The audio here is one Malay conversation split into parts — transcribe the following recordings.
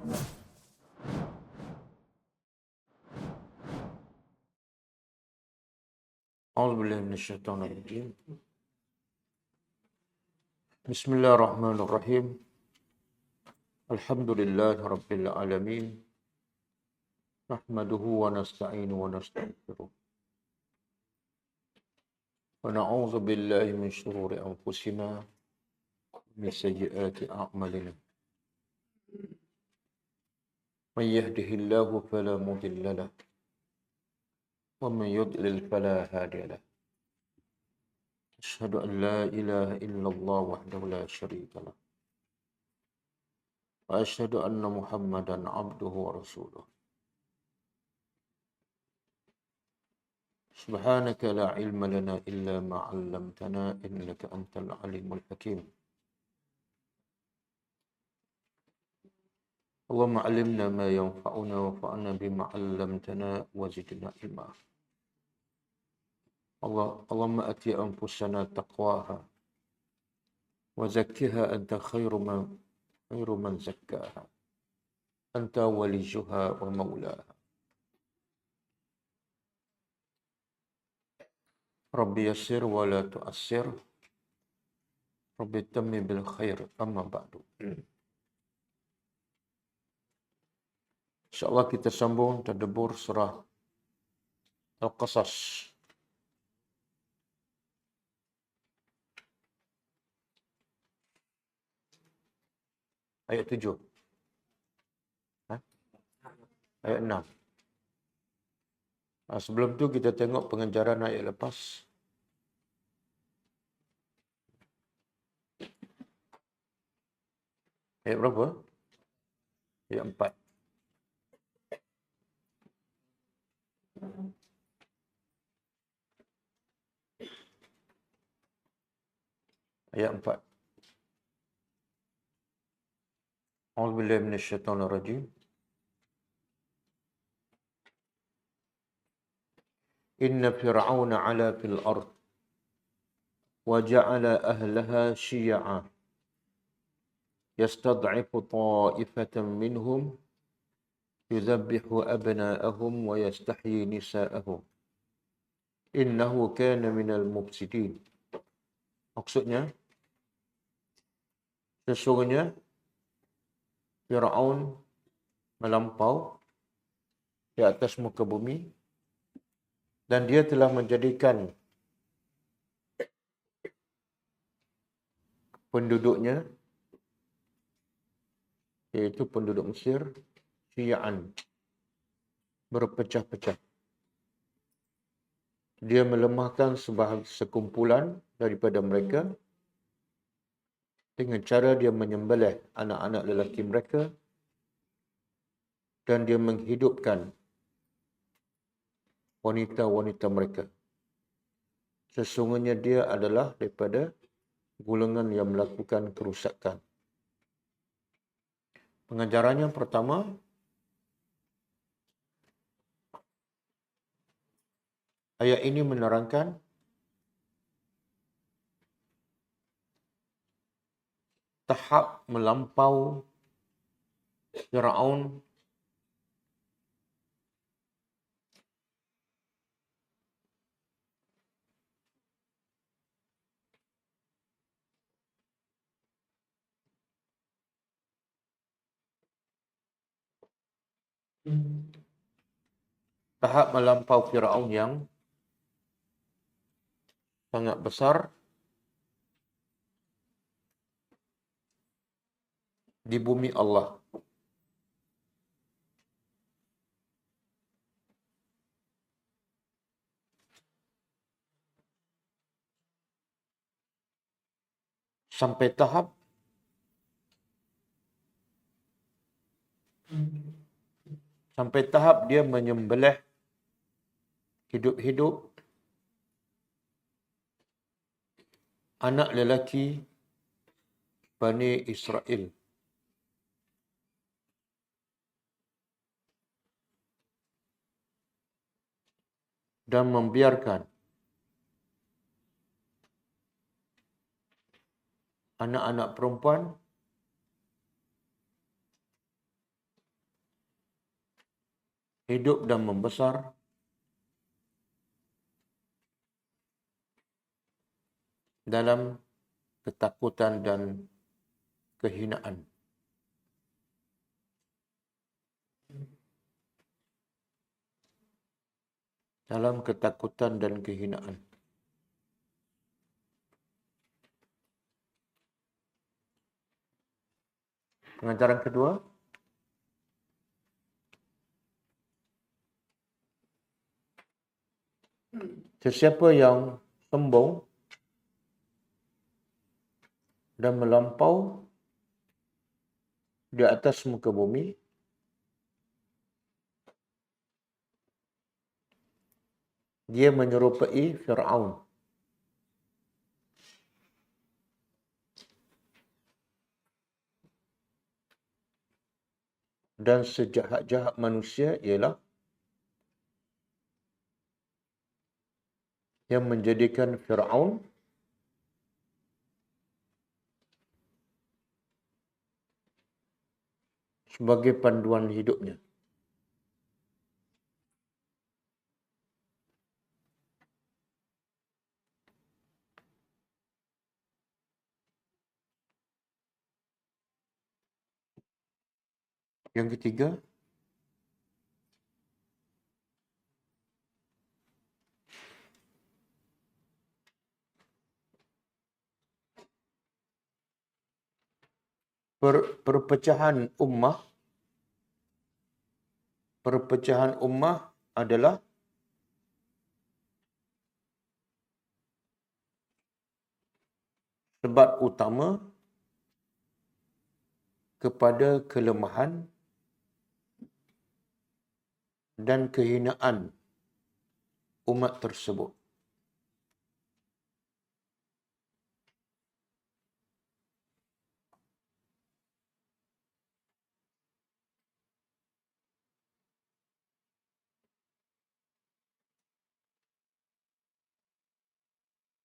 A'udzubillahi minasyaitonirrajim. Bismillahirrahmanirrahim. Alhamdulillahirabbil alamin. Nahmaduhu wa nasta'inu wa nastaghfiruh. Wa na'udzu billahi min shururi anfusina min sayyiati a'malina. Man yahdihillahu fala mudilla lahu wa man yudlil fala hadiya lahu. Asyhadu an la ilaha illallah wahdahu la syarika lahu. Wa asyhadu anna Muhammadan abduhu wa rasuluh. Subhanaka la ilma lana illa ma 'allamtana innaka antal alimul hakim. Allahumma 'allimna ma yanfa'una wanfa'na bima 'allamtana wa zidna ilma. Allahumma ati anfusana taqwaha wa zakkiha anta khairu man zakkaha. Anta waliyuha wa maulaha. Rabbi yassir wa la tu'assir. Rabbi tammi bil khair amma ba'du. InsyaAllah kita sambung tadabbur surah Al-Qasas. Ayat 7. Ayat 6. Sebelum tu kita tengok pengejaran ayat lepas. Ayat berapa? Ayat 4. Ayat 4. A'udzubillahi minasyaitonirrajim. Inna fir'auna 'ala fil ard wa ja'ala ahlaha syi'a yastad'ifu ta'ifatan minhum yudhabbihu abna'ahum wa yastahyi nisa'ahum. Innahu kana minal mufsidin. Maksudnya, sesungguhnya Fir'aun melampau di atas muka bumi dan dia telah menjadikan penduduknya, iaitu penduduk Mesir, syi'an, berpecah-pecah. Dia melemahkan sekumpulan daripada mereka dengan cara dia menyembelih anak-anak lelaki mereka dan dia menghidupkan wanita-wanita mereka. Sesungguhnya dia adalah daripada golongan yang melakukan kerusakan. Pengajarannya pertama, ayat ini menerangkan tahap melampau Fir'aun yang sangat besar di bumi Allah. Sampai tahap dia menyembelih hidup-hidup anak lelaki Bani Israel. Dan membiarkan anak-anak perempuan hidup dan membesar dalam ketakutan dan kehinaan. Dalam ketakutan dan kehinaan. Pengajaran kedua, sesiapa yang sombong dan melampau di atas muka bumi, dia menyerupai Fir'aun. Dan sejahat-jahat manusia ialah yang menjadikan Fir'aun sebagai panduan hidupnya. Yang ketiga, perpecahan ummah adalah sebab utama kepada kelemahan dan kehinaan umat tersebut.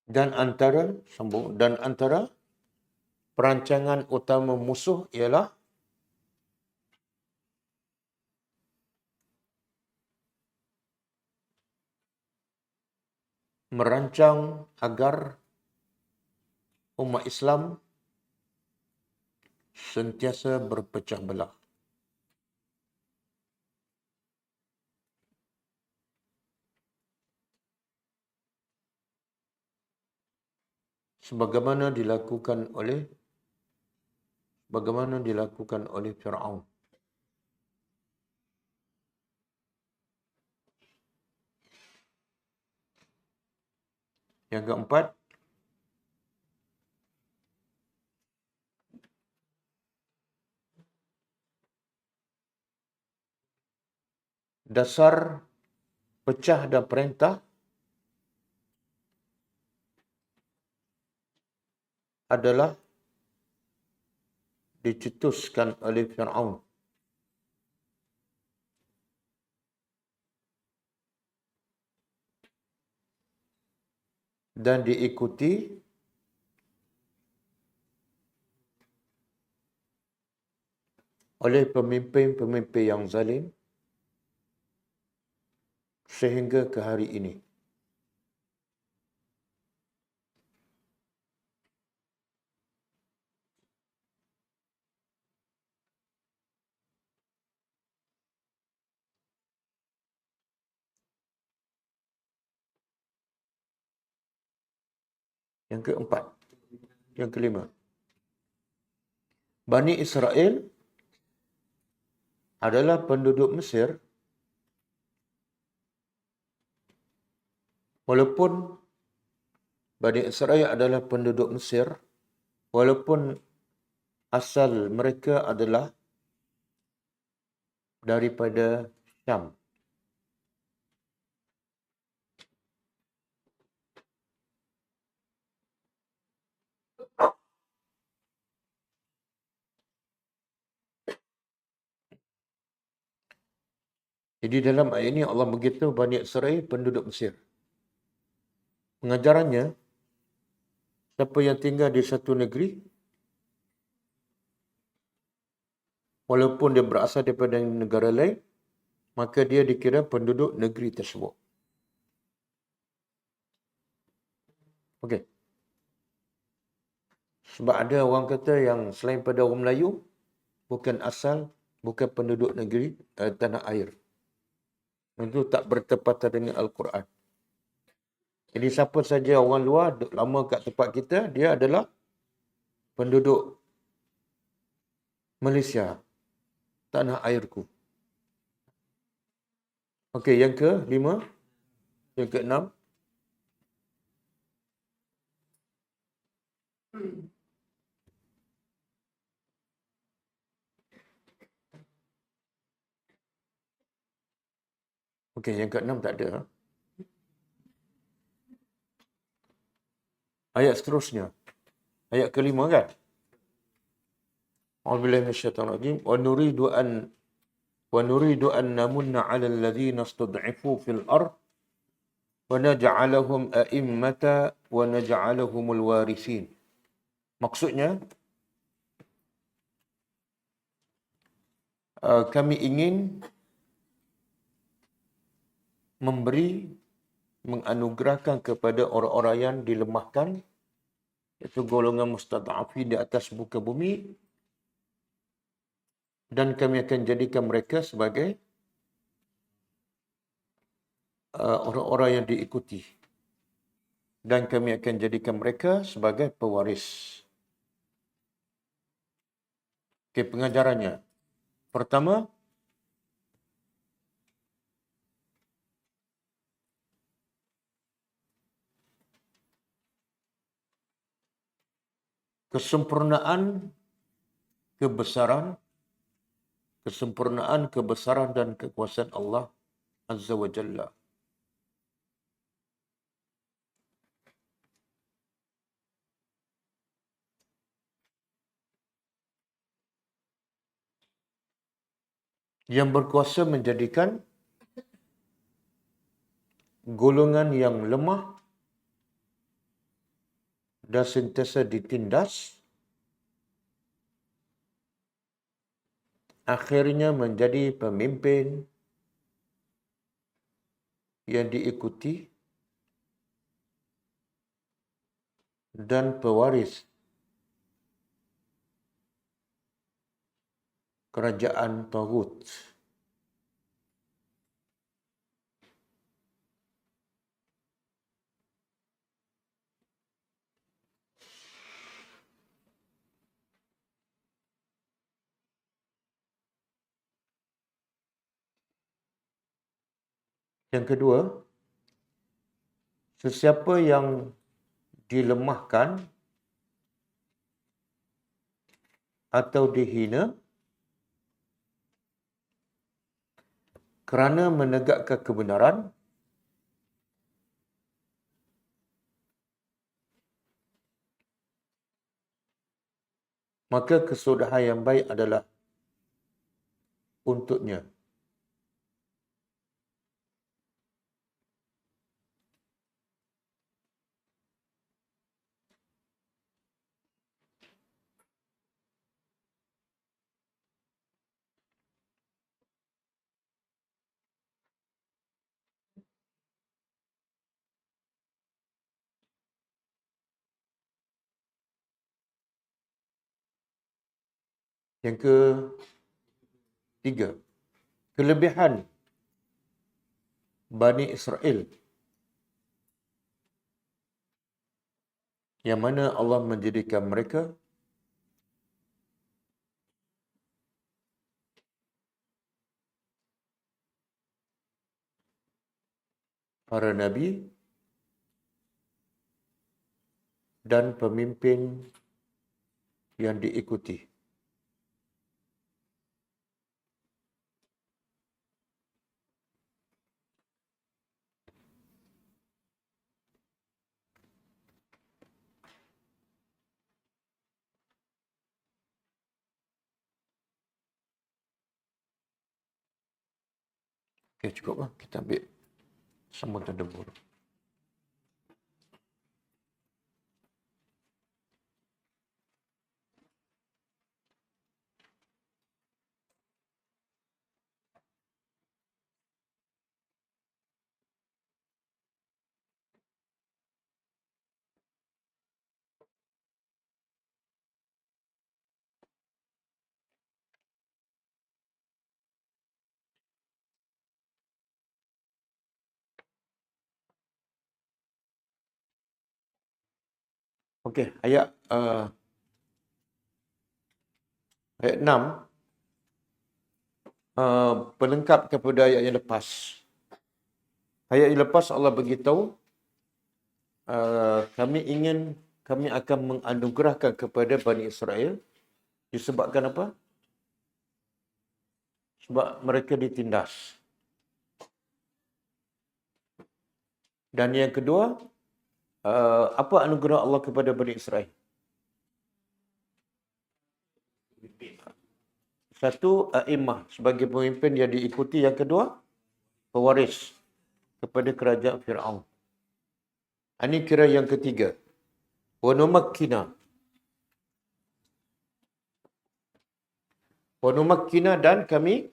Dan antara perancangan utama musuh ialah merancang agar umat Islam sentiasa berpecah belah. Sebagaimana dilakukan oleh Fir'aun. Yang keempat, dasar pecah dan perintah adalah dicetuskan oleh Fir'aun. Dan diikuti oleh pemimpin-pemimpin yang zalim sehingga ke hari ini. Yang keempat. Yang kelima. Bani Israel adalah penduduk Mesir walaupun Bani Israel adalah penduduk Mesir walaupun asal mereka adalah daripada Syam. Jadi dalam ayat ini Allah beritahu Bani Israel penduduk Mesir. Pengajarannya, siapa yang tinggal di satu negeri, walaupun dia berasal daripada negara lain, maka dia dikira penduduk negeri tersebut. Okey. Sebab ada orang kata yang selain pada orang Melayu, bukan asal, bukan penduduk negeri tanah air. Itu tak bertepatan dengan Al-Quran. Jadi siapa saja orang luar duduk lama kat tempat kita, dia adalah penduduk Malaysia, tanah airku. Okey, yang ke-5, yang ke-6. Okey, yang ke-6 tak ada. Ayat seterusnya. Ayat ke-5 kan? A'udzubillahi minasyaitonir rajim. ونريد أن نمن على الذين استضعفوا في الأرض ونجعلهم أئمة ونجعلهم الوارثين. Maksudnya, kami ingin menganugerahkan kepada orang-orang yang dilemahkan, iaitu golongan mustad'afin di atas muka bumi, dan kami akan jadikan mereka sebagai orang-orang yang diikuti. Dan kami akan jadikan mereka sebagai pewaris. Okey, pengajarannya. Pertama, kesempurnaan kebesaran dan kekuasaan Allah Azza wa Jalla. Yang berkuasa menjadikan golongan yang lemah dan sentiasa ditindas akhirnya menjadi pemimpin yang diikuti dan pewaris kerajaan Taghut. Yang kedua, sesiapa yang dilemahkan atau dihina kerana menegakkan kebenaran, maka kesudahan yang baik adalah untuknya. Yang ketiga, kelebihan Bani Israel yang mana Allah menjadikan mereka para nabi dan pemimpin yang diikuti. Okey, cukuplah. Kita ambil sambung tadabbur. Okey, ayat 6 pelengkap kepada ayat yang lepas. Ayat yang lepas Allah beritahu kami akan menganugerahkan kepada Bani Israel disebabkan apa? Sebab mereka ditindas. Dan yang kedua, apa anugerah Allah kepada Bani Israel? Satu, a'immah sebagai pemimpin yang diikuti. Yang kedua, pewaris kepada kerajaan Fir'aun. Ini kira yang ketiga. Wa numakkina dan kami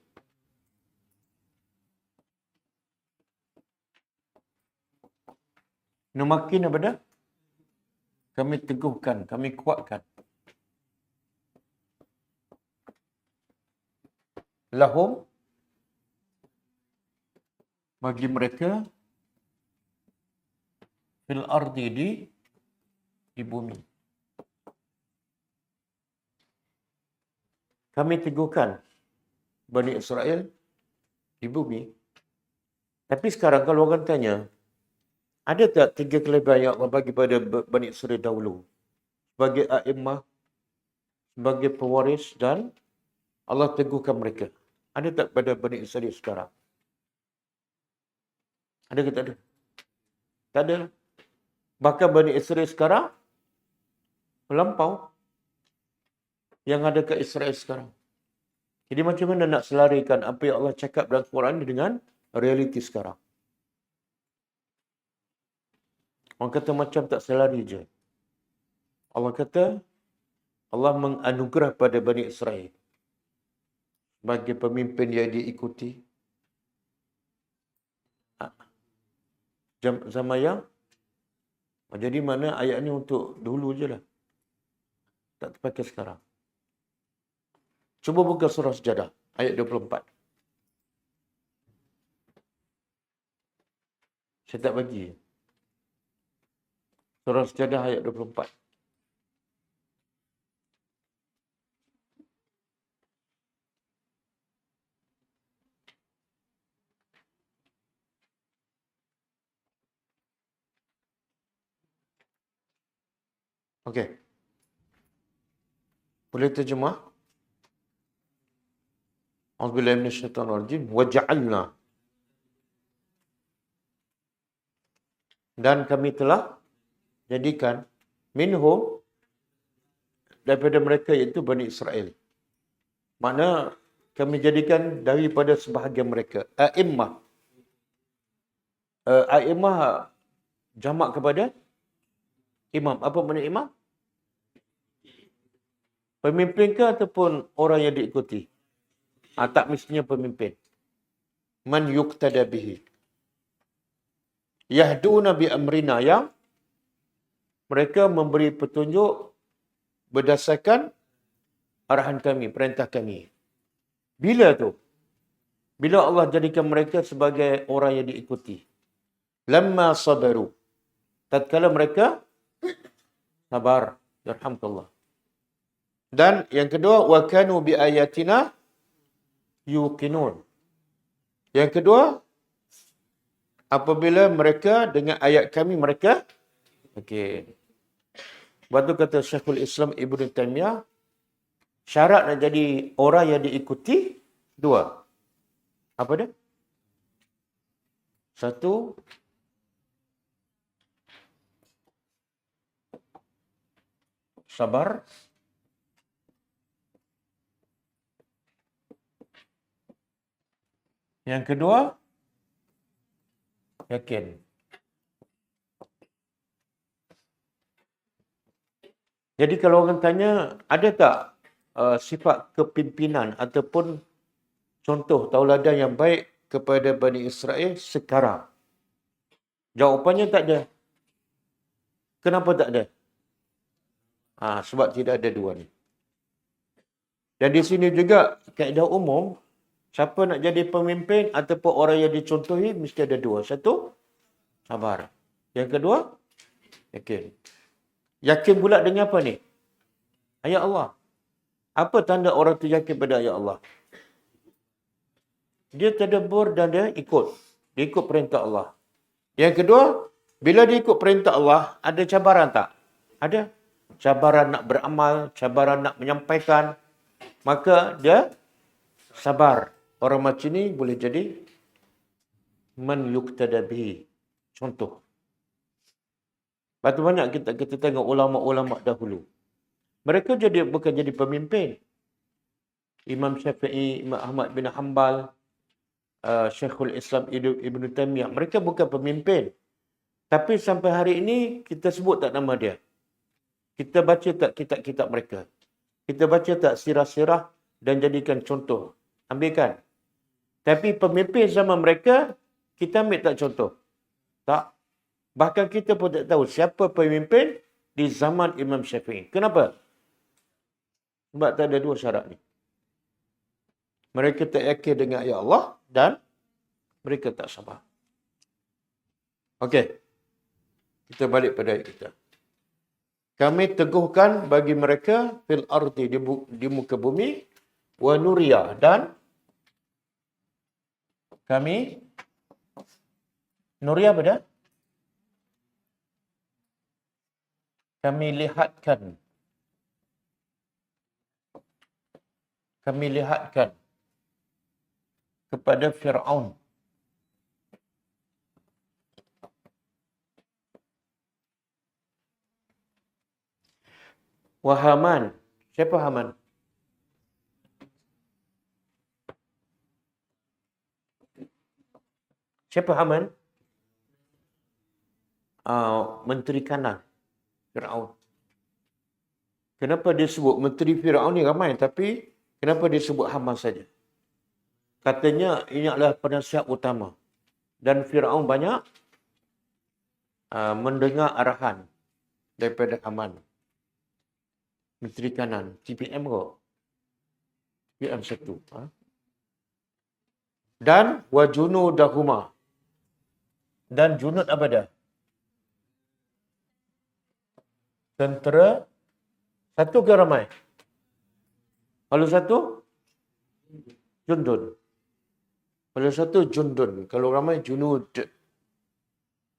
numakkin apa dah? Kami teguhkan, kami kuatkan. Lahum bagi mereka fil ardi di bumi. Kami teguhkan Bani Israel di bumi. Tapi sekarang kalau orang tanya, ada tak 3 kelebihan yang Allah bagi pada Bani Israel dahulu? Sebagai a'immah, sebagai pewaris dan Allah teguhkan mereka. Ada tak pada Bani Israel sekarang? Ada ke tak ada? Tak ada. Bahkan Bani Israel sekarang melampau yang ada ke Israel sekarang. Jadi macam mana nak selarikan apa yang Allah cakap dalam Quran dengan realiti sekarang? Orang kata macam tak selari je. Allah kata, Allah menganugerah pada Bani Israel sebagai pemimpin yang diikuti. Zaman yang jadi mana ayat ni untuk dulu je lah. Tak terpakai sekarang. Cuba buka surah Sejadah, ayat 24. Saya tak bagi. Surah Sejadah ayat 24. Okey. Boleh terjemah? A'udzubillahi minasyaitonir rajim. Wa ja'alna. Dan kami telah jadikan minhum daripada mereka iaitu Bani Israel. Makna kami jadikan daripada sebahagian mereka. A'immah. A'immah jamak kepada imam. Apa makna imam? Pemimpin ke ataupun orang yang diikuti? Tak mestinya pemimpin. Man yuqtada bihi. Yahduna bi amrina, yang mereka memberi petunjuk berdasarkan arahan kami, perintah kami. Bila tu? Bila Allah jadikan mereka sebagai orang yang diikuti. Lamma sabaru. Tatkala mereka sabar. Yarhamkallah. Dan yang kedua, wa kanu bi ayatina yuqinun. Yang kedua, apabila mereka dengan ayat kami mereka okey. Waktu kata Syekhul Islam Ibn Taymiyah, syarat nak jadi orang yang diikuti dua. Apa dia? Satu, sabar. Yang kedua, yakin. Jadi kalau orang tanya, ada tak sifat kepimpinan ataupun contoh tauladan yang baik kepada Bani Israel sekarang? Jawapannya tak ada. Kenapa tak ada? Sebab tidak ada dua ni. Dan di sini juga kaedah umum, siapa nak jadi pemimpin ataupun orang yang dicontohi mesti ada dua. Satu, sabar. Yang kedua, yakin. Yakin pula dengan apa ni? Ayat Allah. Apa tanda orang tu yakin pada ayat Allah? Dia tadabbur dan dia ikut. Dia ikut perintah Allah. Yang kedua, bila dia ikut perintah Allah, ada cabaran tak? Ada. Cabaran nak beramal, cabaran nak menyampaikan. Maka dia sabar. Orang macam ni boleh jadi man yuqtada bihi. Contoh. Berapa banyak kita tengok ulama-ulama dahulu. Mereka bukan jadi pemimpin. Imam Syafi'i, Imam Ahmad bin Hanbal, Syekhul Islam Ibn Taymiyah. Mereka bukan pemimpin. Tapi sampai hari ini, kita sebut tak nama dia. Kita baca tak kitab-kitab mereka. Kita baca tak sirah-sirah dan jadikan contoh. Ambilkan. Tapi pemimpin zaman mereka, kita ambil tak contoh? Tak. Bahkan kita pun tak tahu siapa pemimpin di zaman Imam Syafi'i. Kenapa? Sebab tak ada dua syarat ni. Mereka tak yakin dengan ayat Allah dan mereka tak sabar. Okey. Kita balik pada ayat kita. Kami teguhkan bagi mereka fil ardi di muka bumi wa nuriya dan kami nuriya apa dah? Kami lihatkan kepada Fir'aun wa Haman. Siapa Haman? Siapa Haman? Menteri kanan Fir'aun. Kenapa dia sebut menteri Fir'aun ni ramai, tapi kenapa dia sebut Haman saja? Katanya ini adalah penasihat utama. Dan Fir'aun banyak mendengar arahan daripada Haman. Menteri kanan. TPM kok? TPM 1. Dan wa junudahuma. Dan junud apa dah? Tentera. Satu ke ramai? Kalau satu, jundun. Kalau satu, jundun. Kalau ramai, junud.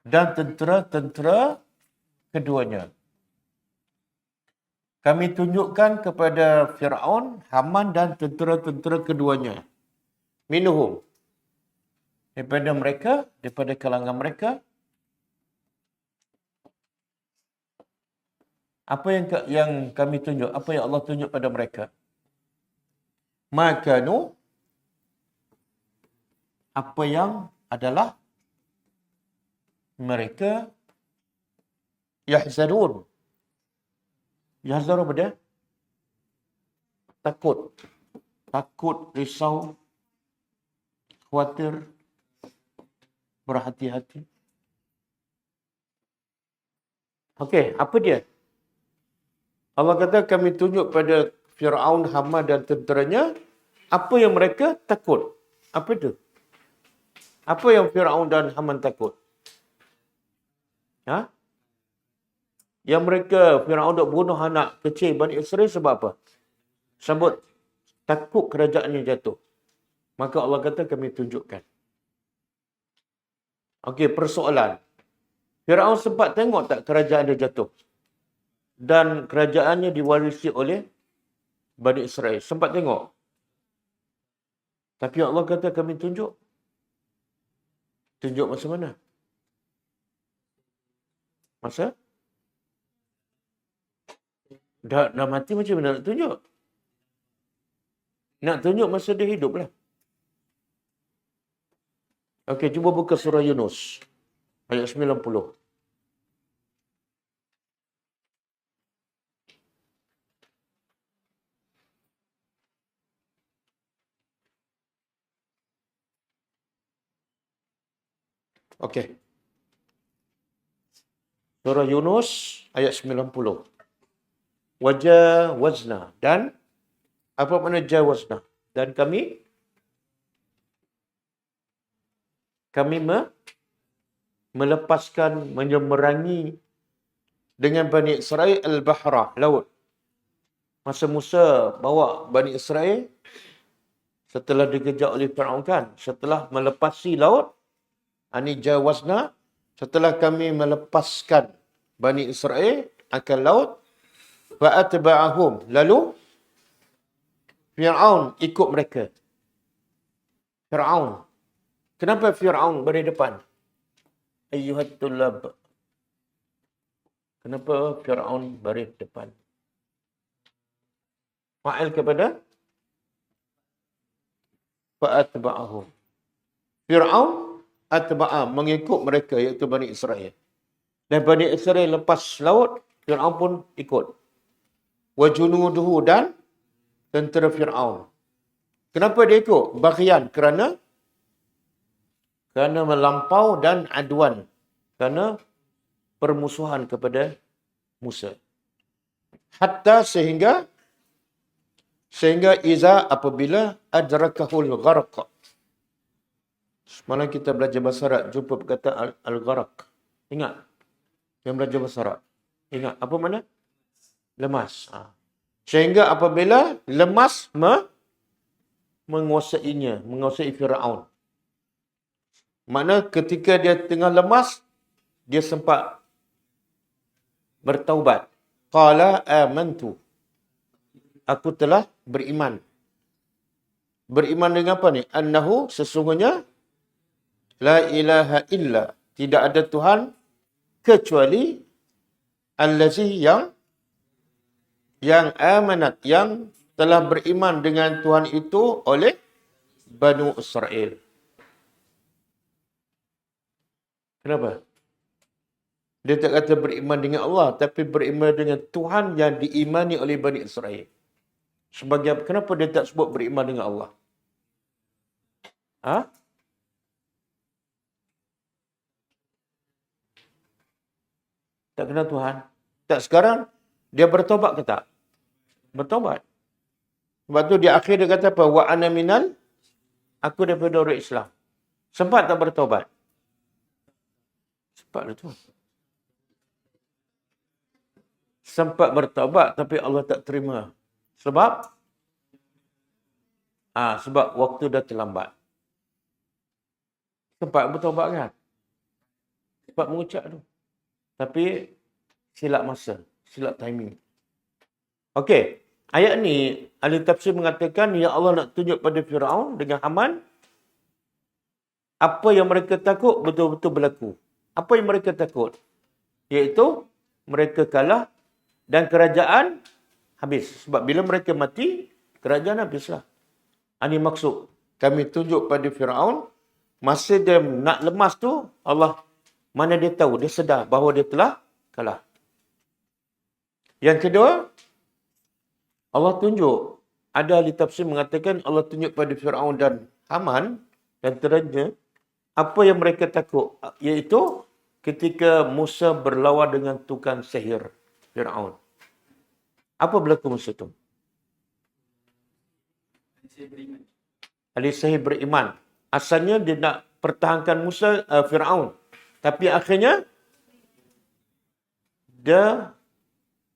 Dan tentera keduanya. Kami tunjukkan kepada Fir'aun, Haman dan tentera-tentera keduanya. Minhum. Daripada mereka, daripada kalangan mereka. Apa yang kami tunjuk? Apa yang Allah tunjuk pada mereka? Makanu. Apa yang adalah mereka yahzanun. Yahzan apa dia? Takut. Takut, risau, khawatir, berhati-hati. Okey, apa dia? Allah kata kami tunjuk pada Fir'aun, Haman dan tenteranya apa yang mereka takut. Apa itu? Apa yang Fir'aun dan Haman takut? Yang mereka, Fir'aun nak bunuh anak kecil Bani Israel sebab apa? Sebab takut kerajaannya jatuh. Maka Allah kata kami tunjukkan. Okey, persoalan. Fir'aun sempat tengok tak kerajaan dia jatuh? Dan kerajaannya diwarisi oleh Bani Israel. Sempat tengok. Tapi Allah kata kami tunjuk. Tunjuk masa mana? Masa? Dah mati macam mana nak tunjuk? Nak tunjuk masa dia hidup lah. Okey, cuba buka surah Yunus. Ayat 90. Okey. Surah Yunus ayat 90. Wajawazna. Dan apa makna jawazna? Dan kami melepaskan, menyeberangi dengan Bani Israel al-Bahra, laut. Masa Musa bawa Bani Israel, setelah dikejar oleh Fir'aun kan, setelah melepasi laut, ani jawazna, setelah kami melepaskan Bani Israel akan laut, fa'atba'ahum, lalu Fir'aun ikut mereka. Fir'aun. Kenapa Fir'aun berada depan? Ayyuhat tullab. Kenapa Fir'aun berada depan? Fa'il kepada fa'atba'ahum. Fir'aun atba'a, mengikut mereka, iaitu Bani Israel. Dan Bani Israel lepas laut, Fir'aun pun ikut. Wa junuduhu, dan tentera Fir'aun. Kenapa dia ikut? Baghyan, kerana melampau, dan adwan, kerana permusuhan kepada Musa. Hatta sehingga iza, apabila adrakahul gharq. Semalam kita belajar bahasa Arab, jumpa perkataan al-gharq. Ingat? Yang belajar bahasa Arab. Ingat, apa mana? Lemas. Sehingga apabila lemas menguasai Fir'aun. Makna ketika dia tengah lemas, dia sempat bertaubat. Qala amantu. Aku telah beriman. Beriman dengan apa ni? Annahu, sesungguhnya, la ilaha illa, tidak ada Tuhan kecuali allazi, yang amanat, yang telah beriman dengan Tuhan itu oleh Banu Israel. Kenapa? Dia tak kata beriman dengan Allah, tapi beriman dengan Tuhan yang diimani oleh Bani Israel. Sebagai apa? Kenapa dia tak sebut beriman dengan Allah? Tak kenal Tuhan. Tak, sekarang dia bertobat ke tak? Bertobat. Sebab tu di akhir dia kata apa? Wa ana minal, aku daripada orang Islam. Sempat tak bertobat? Sempat tu. Sempat bertobat, tapi Allah tak terima. Sebab waktu dah terlambat. Sempat bertobat kan? Sempat mengucap tu. Tapi silap masa, silap timing. Okey, ayat ni ahli tafsir mengatakan ya Allah nak tunjuk pada Firaun dengan Haman apa yang mereka takut betul-betul berlaku. Apa yang mereka takut? Iaitu mereka kalah dan kerajaan habis. Sebab bila mereka mati, kerajaan habislah. Ini maksud kami tunjuk pada Firaun, masa dia nak lemas tu, Allah mana dia tahu, dia sedar bahawa dia telah kalah. Yang kedua, Allah tunjuk, ada ahli tafsir mengatakan Allah tunjuk pada Firaun dan Haman dan teranya apa yang mereka takut, iaitu ketika Musa berlawan dengan tukang sihir Firaun. Apa berlaku masa itu? Ahli sihir beriman. Asalnya dia nak pertahankan Musa, Firaun. Tapi akhirnya dia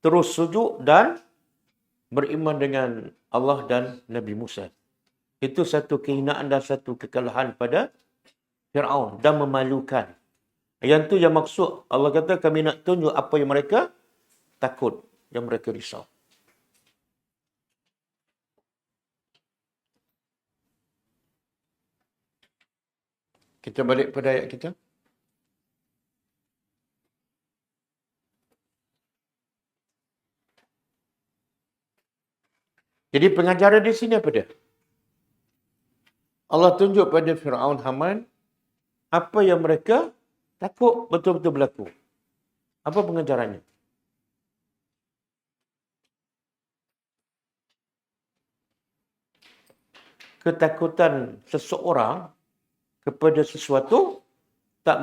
terus sujud dan beriman dengan Allah dan Nabi Musa. Itu satu kehinaan dan satu kekalahan pada Firaun dan memalukan. Yang tu yang maksud Allah kata kami nak tunjuk apa yang mereka takut, yang mereka risau. Kita balik pada ayat kita. Jadi pengajaran di sini apa dia? Allah tunjuk pada Firaun, Haman, apa yang mereka takut betul-betul berlaku. Apa pengajarannya? Ketakutan seseorang kepada sesuatu tak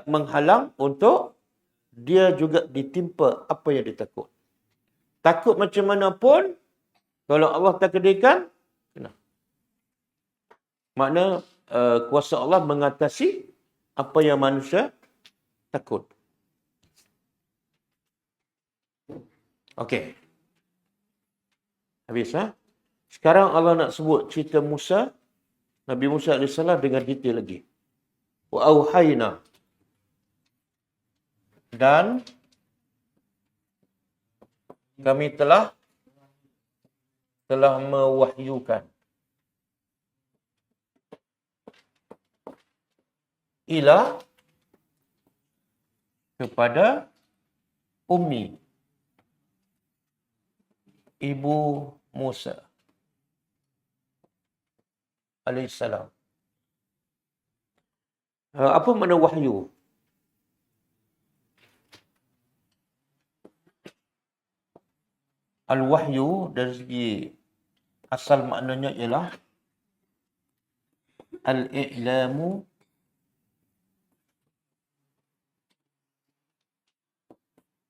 menghalang untuk dia juga ditimpa apa yang dia takut. Takut macam mana pun, kalau Allah takdirkan, kena. Makna kuasa Allah mengatasi apa yang manusia takut. Okey. Habis, ha? Sekarang Allah nak sebut cerita Musa, Nabi Musa AS dengan detail lagi. Wa auhayna. Dan kami telah mewahyukan ila kepada Ummi, ibu Musa alaihissalam. Apa makna wahyu? Al-wahyu dari segi asal maknanya ialah al-i'lamu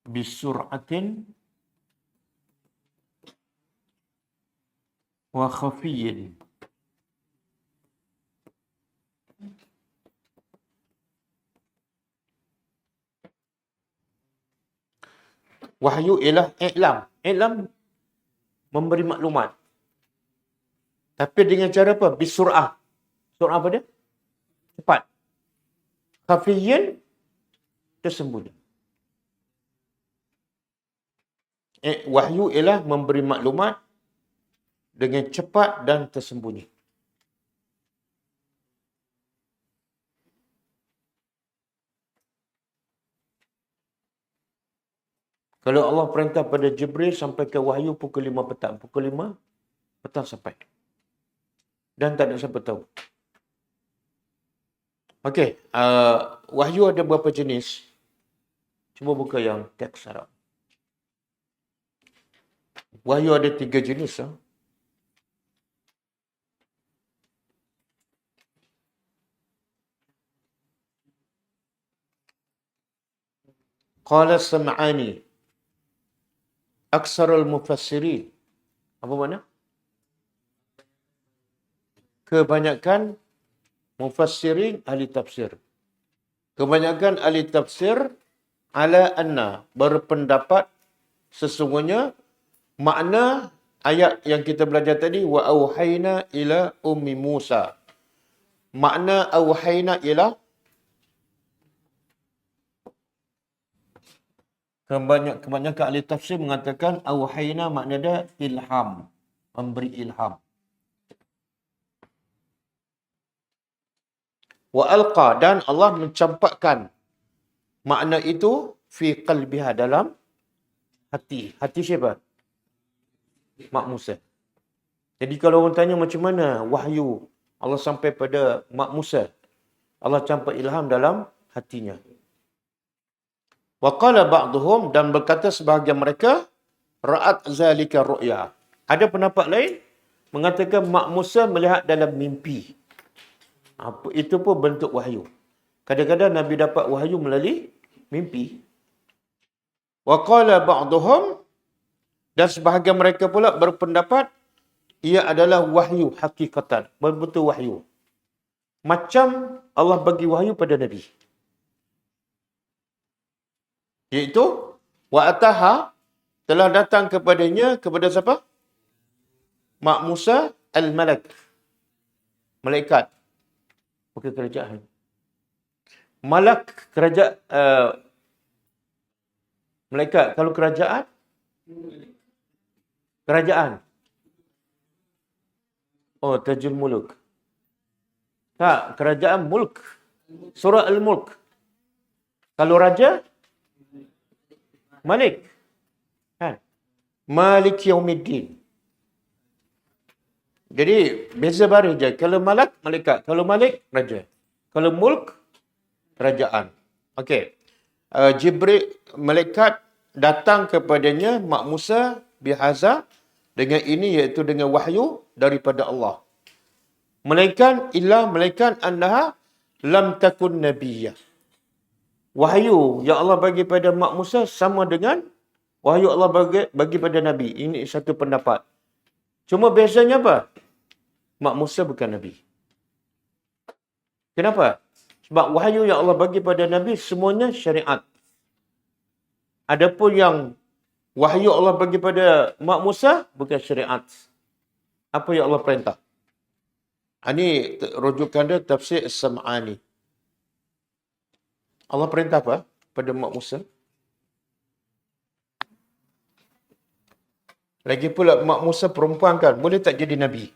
bisur'atin wa khafiyyin. Wahyu ialah i'lam. I'lam memberi maklumat. Tapi dengan cara apa? Bisur'ah. Sur'ah apa dia? Cepat. Khafiyyin, tersembunyi. Wahyu ialah memberi maklumat dengan cepat dan tersembunyi. Kalau Allah perintah pada Jibril sampaikan wahyu pukul 5 petang. Pukul 5 petang sampai. Dan tak ada siapa tahu. Okey. Wahyu ada berapa jenis? Cuba buka yang teks Arab. Wahyu ada 3 jenis. Qala Sam'ani aksarul mufassirin. Apa makna? Kebanyakan mufassirin ahli tafsir. Kebanyakan ahli tafsir ala anna berpendapat sesungguhnya makna ayat yang kita belajar tadi wa auhayna ila ummi Musa. Makna auhayna ialah kebanyakan ahli tafsir mengatakan auhayna makna dia ilham, memberi ilham. Wa alqa, dan Allah mencampakkan makna itu fi qalbiha, dalam hati. Hati siapa? Mak Musa. Jadi kalau orang tanya macam mana wahyu Allah sampai pada Mak Musa, Allah campak ilham dalam hatinya. Wa qala ba'dhum, dan berkata sebahagian mereka, ra'at zalika ru'ya. Ada pendapat lain mengatakan Mak Musa melihat dalam mimpi. Itu pun bentuk wahyu. Kadang-kadang Nabi dapat wahyu melalui mimpi. Wa qala ba'dhum, dan sebahagian mereka pula berpendapat ia adalah wahyu hakikatan, berbentuk wahyu. Macam Allah bagi wahyu pada Nabi. Iaitu wa ataha, telah datang kepadanya, kepada siapa? Mak Musa al-malak, malaikat, bukan kerajaan. Malak kerajaan, malaikat. Kalau kerajaan, oh, Tajul Muluk. Tak, kerajaan mulk. Surah Al-Mulk. Kalau raja, Malik. Kan? Malik Yaumiddin. Jadi, beza baris je. Kalau malak, malaikat. Kalau malik, raja. Kalau mulk, kerajaan. Okey. Jibril, malaikat datang kepadanya, Mak Musa, bihaza, dengan ini, iaitu dengan wahyu daripada Allah. Melainkan annaha lam takun nabiyyah. Wahyu yang Allah bagi pada Mak Musa sama dengan wahyu Allah bagi pada Nabi. Ini satu pendapat. Cuma biasanya apa? Mak Musa bukan Nabi. Kenapa? Sebab wahyu yang Allah bagi pada Nabi semuanya syariat. Adapun yang wahyu Allah bagi pada Mak Musa bukan syariat. Apa yang Allah perintah? Ini rujukan dia tafsir As-Sam'ani. Allah perintah apa pada Mak Musa? Lagi pula Mak Musa perempuan kan, boleh tak jadi Nabi?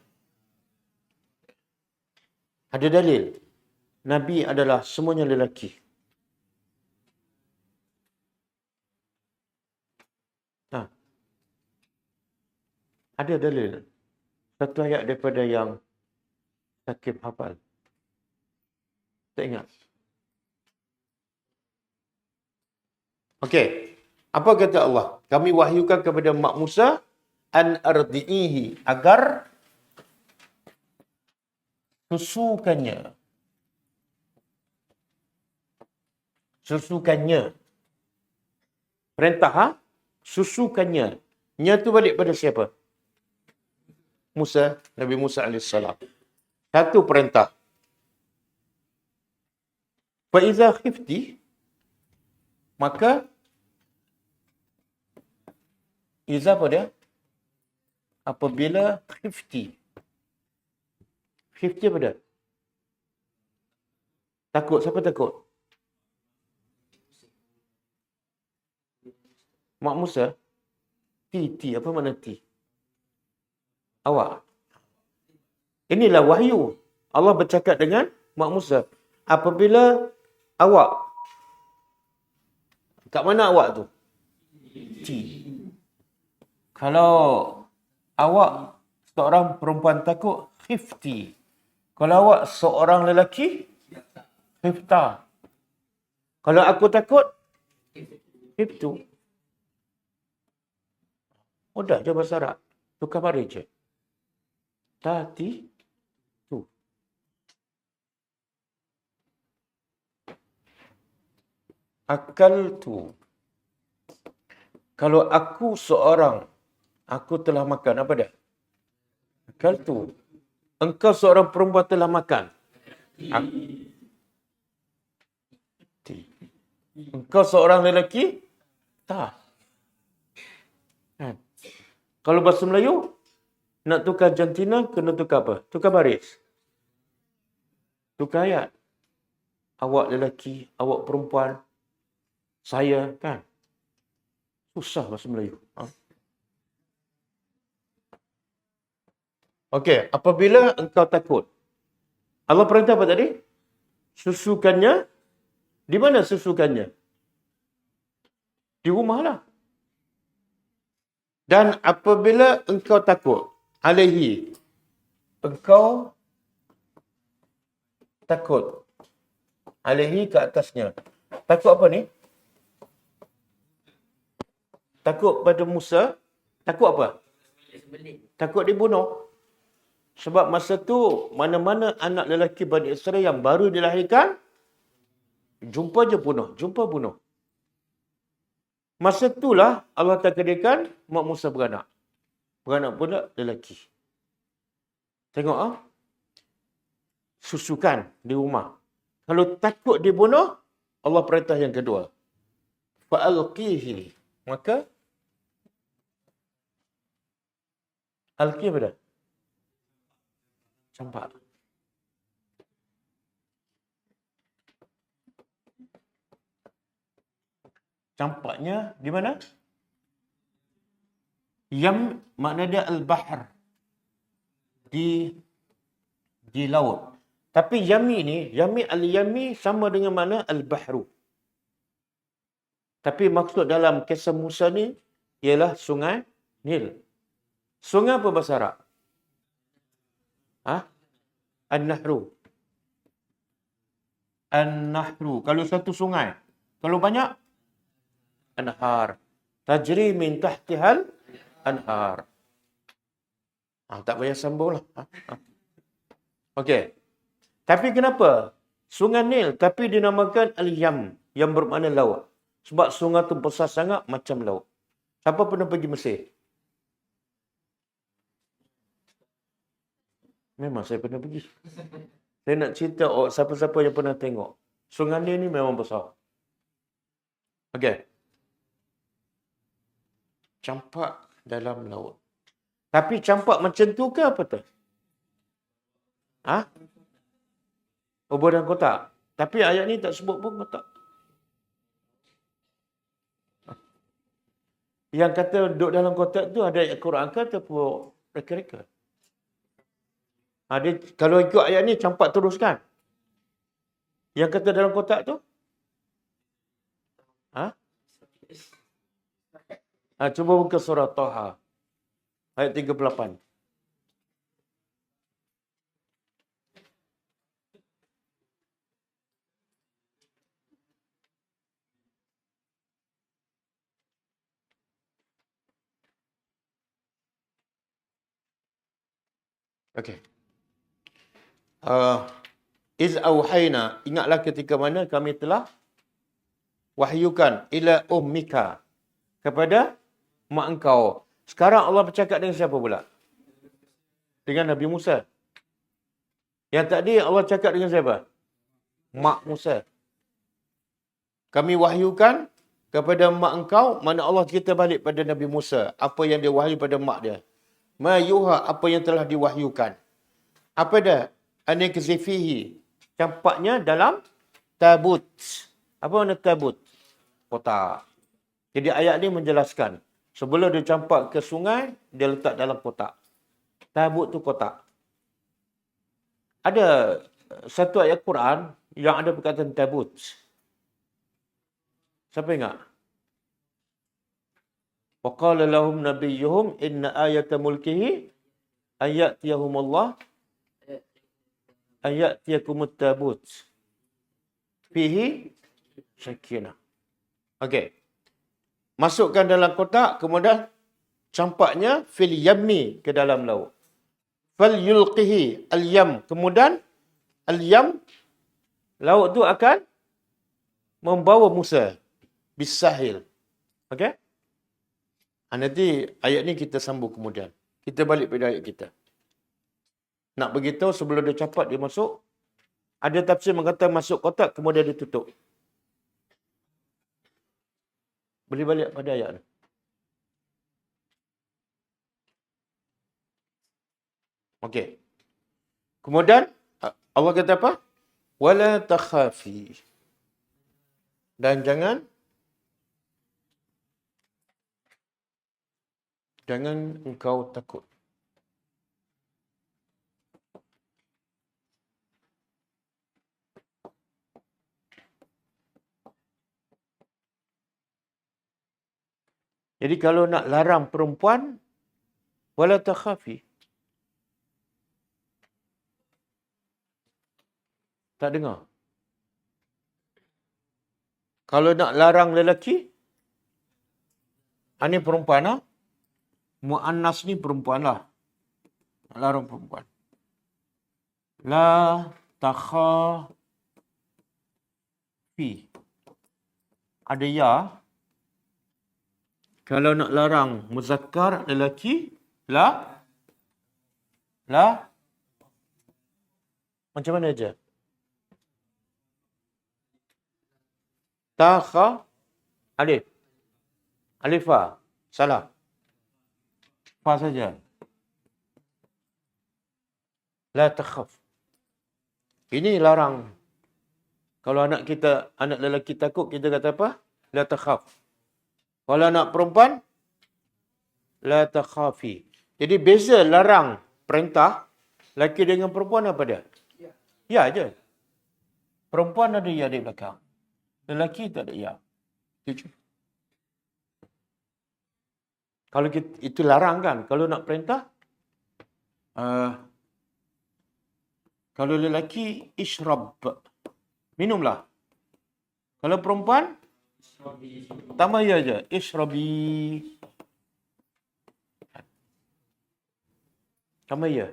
Ada dalil. Nabi adalah semuanya lelaki. Ada dalil. Satu ayat daripada yang Sakib hafal. Tak ingat. Okey. Apa kata Allah? Kami wahyukan kepada Mak Musa an ardi'ihi, agar susukannya. Susukannya. Perintah, susukannya. Nya tu balik pada siapa? Musa, Nabi Musa AS. Satu perintah. Fa'iza khifti, maka iza apa dia? Apabila khifti. Khifti apa dia? Takut. Siapa takut? Mak Musa? Ti. Apa makna ti? Awak. Inilah wahyu. Allah bercakap dengan Mak Musa. Apabila awak. Kat mana awak tu? Ti. Kalau awak seorang perempuan takut, khifti. Kalau awak seorang lelaki, khifta. Kalau aku takut, khiftu. Mudah je bahasa Arab. Tukar baris je. Tati, tu. Akal tu. Kalau aku seorang, aku telah makan. Apa dah? Akal tu. Engkau seorang perempuan telah makan. Engkau seorang lelaki? Tak. Kan? Kalau bahasa Melayu, nak tukar jantina, kena tukar apa? Tukar baris. Tukar ayat. Awak lelaki, awak perempuan, saya, kan? Susah bahasa Melayu. Okey, apabila engkau takut. Allah perintah apa tadi? Susukannya. Di mana susukannya? Di rumah lah. Dan apabila engkau takut, alaihi, engkau takut. Alaihi ke atasnya. Takut apa ni? Takut pada Musa. Takut apa? Takut dibunuh. Sebab masa tu, mana-mana anak lelaki Bani Israel yang baru dilahirkan, jumpa je bunuh. Jumpa bunuh. Masa itulah Allah takdirkan Mak Musa beranak. Beranak pula lelaki. Tengok susukan di rumah. Kalau takut dibunuh, Allah perintah yang kedua. Fa'alqihi. Maka alqi apa dah? Campak. Campaknya di mana? Yam makna dia al-bahr. Di laut. Tapi yami ni, al-yami sama dengan mana al-bahru. Tapi maksud dalam kisah Musa ni ialah sungai Nil. Sungai apa bahasa Arab? An-Nahru. An-Nahru. Kalau satu sungai. Kalau banyak, Anhar. Tajri min tahtihal anhar. Tak payah sambung lah. Okey. Tapi kenapa? Sungai Nil. Tapi dinamakan Al-Yam. Yang bermakna laut. Sebab sungai tu besar sangat macam laut. Siapa pernah pergi Mesir? Memang saya pernah pergi. Saya nak cerita siapa-siapa yang pernah tengok. Sungai Nil ni memang besar. Okey. Campak dalam laut. Tapi campak macam tu ke apa tu? Ha? Ubur dan kotak. Tapi ayat ni tak sebut pun kotak. Yang kata duduk dalam kotak tu ada ayat Quran ke ataupun reka-reka? Dia, kalau ikut ayat ni campak terus kan? Yang kata dalam kotak tu? Cuba buka surah Taha. Ayat 38. Okey. Iz auhayna, ingatlah ketika mana kami telah wahyukan ila ummika, kepada mak engkau. Sekarang Allah bercakap dengan siapa pula? Dengan Nabi Musa. Yang tadi Allah cakap dengan siapa? Mak Musa. Kami wahyukan kepada mak engkau, mana Allah cerita balik pada Nabi Musa apa yang dia wahyu pada mak dia. Ma yuha, apa yang telah diwahyukan. Apa dah? Anikzifihi, campaknya dalam tabut. Apa makna tabut? Kotak. Jadi ayat ni menjelaskan, sebelum dia campak ke sungai, dia letak dalam kotak. Tabut tu kotak. Ada satu ayat Quran yang ada perkataan tabut. Siapa ingat? Wa qala lahum nabiyyuhum inna ayata mulkihi ayatiyahumullah ayatiyakumut tabut fihi sakinah. Okey. Masukkan dalam kotak, kemudian campaknya fil yammi, ke dalam laut. Fal yulqihi al-yam, kemudian al-yam, laut tu akan membawa Musa bisahil. Okey? Nanti ayat ni kita sambung kemudian. Kita balik pada ayat kita. Nak beritahu sebelum dia campak dia masuk, ada tafsir mengatakan masuk kotak kemudian dia tutup. Boleh balik pada ayat ni. Okey. Kemudian Allah kata apa? Wala takhafi. Dan jangan engkau takut. Jadi kalau nak larang perempuan, wala takhafi. Tak dengar. Kalau nak larang lelaki, ini perempuan lah. Mu'annas ni perempuan lah. Nak larang perempuan. La takhafi. Ada ya. Kalau nak larang muzakkar lelaki, la macam mana aja? Takha alif. Alifah. Salah. Fa saja. La takhaf. Ini larang. Kalau anak lelaki takut, kita kata apa? La takhaf. Kalau anak perempuan, la takhafi. Jadi beza larang perintah, lelaki dengan perempuan apa dia? Ya je. Perempuan ada ya di belakang. Lelaki tak ada ya. Itu. Kalau itu larang kan. Kalau nak perintah, kalau lelaki, ishrab. Minumlah. Kalau perempuan, tambah ya je. Ishrabi. Tambah ya.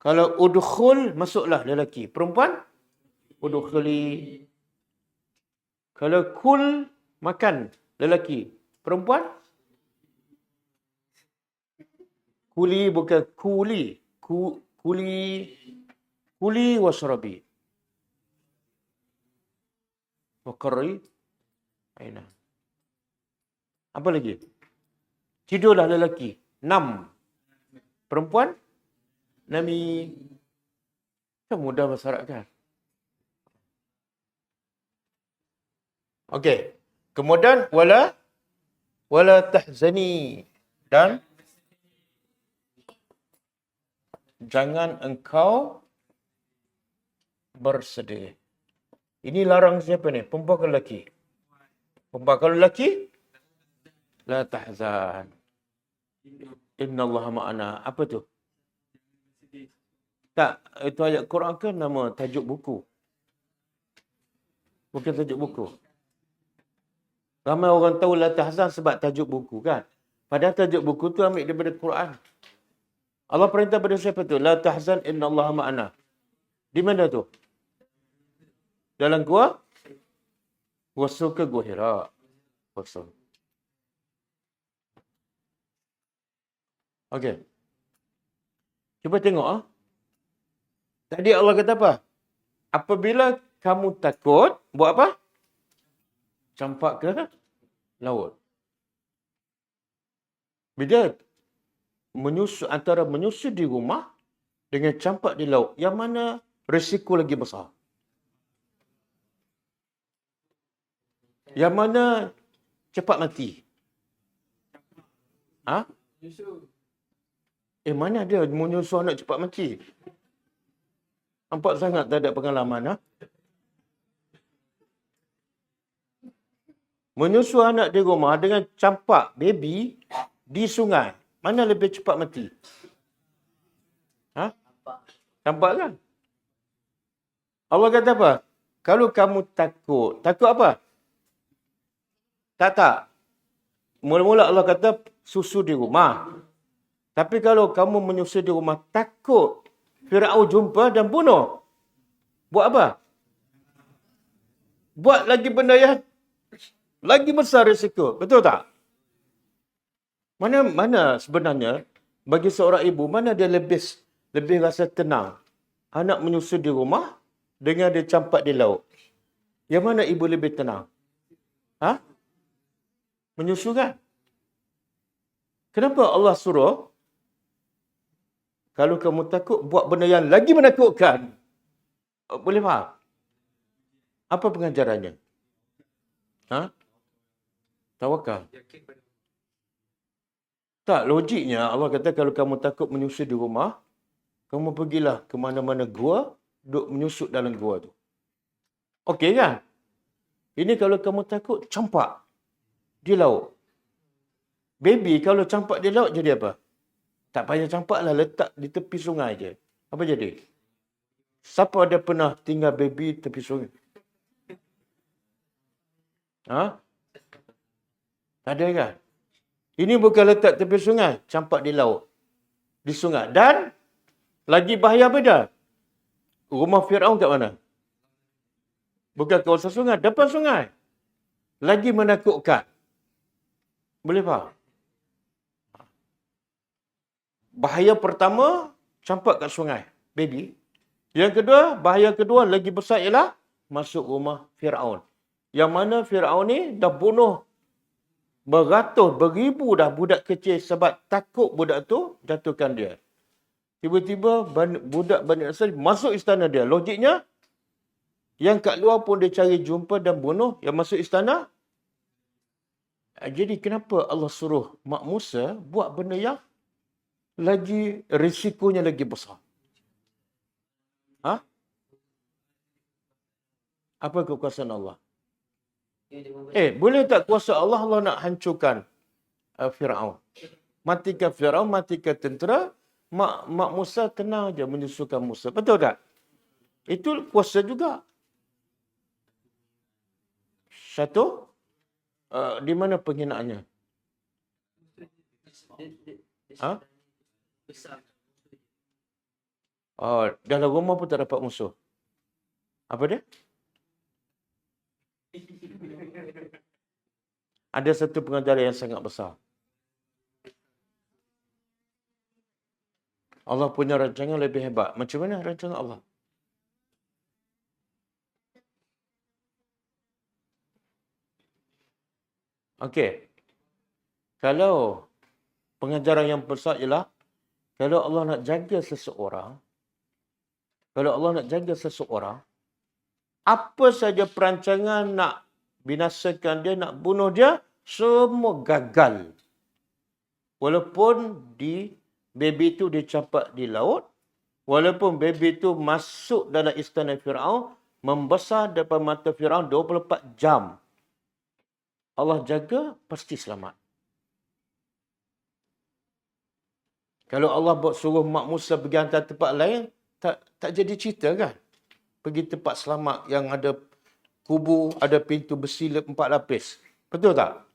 Kalau udkhul, masuklah lelaki. Perempuan, udkhuli. Kalau kul, makan lelaki. Perempuan, kuli, bukan kuli. Kuli washrabi. Waqarri aina. Apa lagi? Tidurlah lelaki. 6. Perempuan? Nami. Kan mudah bahasa Arab kan? Okey. Kemudian wala tahzani, dan jangan engkau bersedih. Ini larang siapa ni? Perempuan ke lelaki? Perempuan. Kalau lelaki, la tahzan. Innallaha ma'ana. Apa tu? Tak, itu ayat Quran ke nama tajuk buku? Bukan tajuk buku. Ramai orang tahu la tahzan sebab tajuk buku kan? Padahal tajuk buku tu ambil daripada Quran. Allah perintah pada siapa tu? La tahzan innallaha ma'ana. Di mana tu? Dalam gua? Wasul ke Gua Hira? Wasul. Okey. Cuba tengok ah. Tadi Allah kata apa? Apabila kamu takut, buat apa? Campak ke laut. Bila antara menyusu di rumah dengan campak di laut, yang mana risiko lagi besar? Yang mana cepat mati? Ha? Mana ada menyusu anak cepat mati? Nampak sangat tak ada pengalaman. Ha? Menyusu anak di rumah dengan campak baby di sungai, mana lebih cepat mati? Ha? Campak kan? Allah kata apa? Kalau kamu takut. Takut apa? Tak. Mula-mula Allah kata susu di rumah. Tapi kalau kamu menyusu di rumah, takut Firaun jumpa dan bunuh. Buat apa? Buat lagi benda yang lagi besar risiko. Betul tak? Mana sebenarnya bagi seorang ibu, mana dia lebih rasa tenang? Anak menyusu di rumah dengan dia campak di laut. Yang mana ibu lebih tenang? Ha? Menyusu kan? Kenapa Allah suruh kalau kamu takut buat benda yang lagi menakutkan? Boleh faham? Apa pengajarannya? Ha? Tawakal. Tak, logiknya Allah kata kalau kamu takut menyusu di rumah, kamu pergilah ke mana-mana gua, duduk menyusut dalam gua tu. Okey kan? Ini kalau kamu takut campak di laut. Baby kalau campak di laut jadi apa? Tak payah campak lah, letak di tepi sungai je. Apa jadi? Siapa ada pernah tinggal baby tepi sungai? Ha? Tak ada kan? Ini bukan letak tepi sungai, campak di laut. Di sungai. Dan lagi bahaya beda. Rumah Firaun kat mana? Bukan kawasan sungai, depan sungai. Lagi menakutkan. Boleh faham? Bahaya pertama, campak kat sungai. Baby. Yang kedua, bahaya kedua lagi besar ialah masuk rumah Firaun. Yang mana Firaun ni dah bunuh beratus, beribu dah budak kecil sebab takut budak tu jatuhkan dia. Tiba-tiba budak Bani Israel masuk istana dia. Logiknya, yang kat luar pun dia cari jumpa dan bunuh. Yang masuk istana. Jadi kenapa Allah suruh Mak Musa buat benda yang lagi risikonya lagi besar? Ha? Apa kekuasaan Allah? Boleh tak kuasa Allah nak hancurkan Firaun? Matikan Firaun, matikan tentera. Mak Musa tenang je menyusukan Musa. Betul tak? Itu kuasa juga. Satu, di mana penghinaannya? Ha? Dalam rumah pun tak dapat musuh. Apa dia? Ada satu pengajaran yang sangat besar. Allah punya rancangan lebih hebat. Macam mana rancangan Allah? Okey. Kalau pengajaran yang besar ialah, kalau Allah nak jaga seseorang, apa saja perancangan nak binasakan dia, nak bunuh dia, semua gagal. Walaupun baby itu dicampak di laut, walaupun baby itu masuk dalam istana Firaun, membesar depan mata Firaun 24 jam. Allah jaga, pasti selamat. Kalau Allah buat suruh Mak Musa pergi hantar tempat lain, tak jadi cerita kan? Pergi tempat selamat yang ada kubur, ada pintu besi 4 lapis. Betul tak?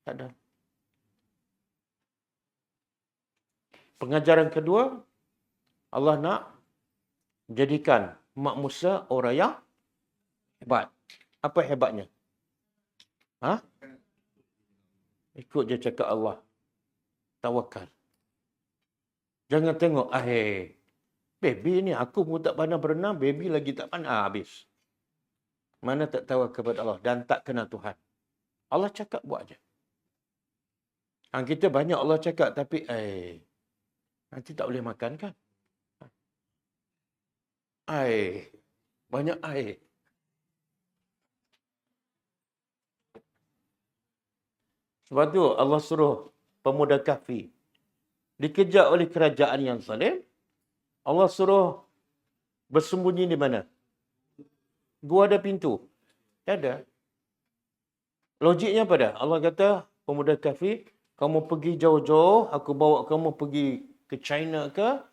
Tak ada. Pengajaran kedua, Allah nak jadikan Mak Musa orang yang hebat. Apa hebatnya? Ikut je cakap Allah. Tawakal. Jangan tengok, baby ni aku pun tak pandai berenang, baby lagi tak pandai, habis. Mana tak tahu kepada Allah dan tak kenal Tuhan. Allah cakap buat je. Kita banyak Allah cakap tapi nanti tak boleh makan kan? Banyak air. Sebab tu Allah suruh pemuda kafir dikejar oleh kerajaan yang zalim. Allah suruh bersembunyi di mana? Gua ada pintu. Tak ada. Logiknya apa dah? Allah kata, pemuda kafir, kamu pergi jauh-jauh, aku bawa kamu pergi ke China ke,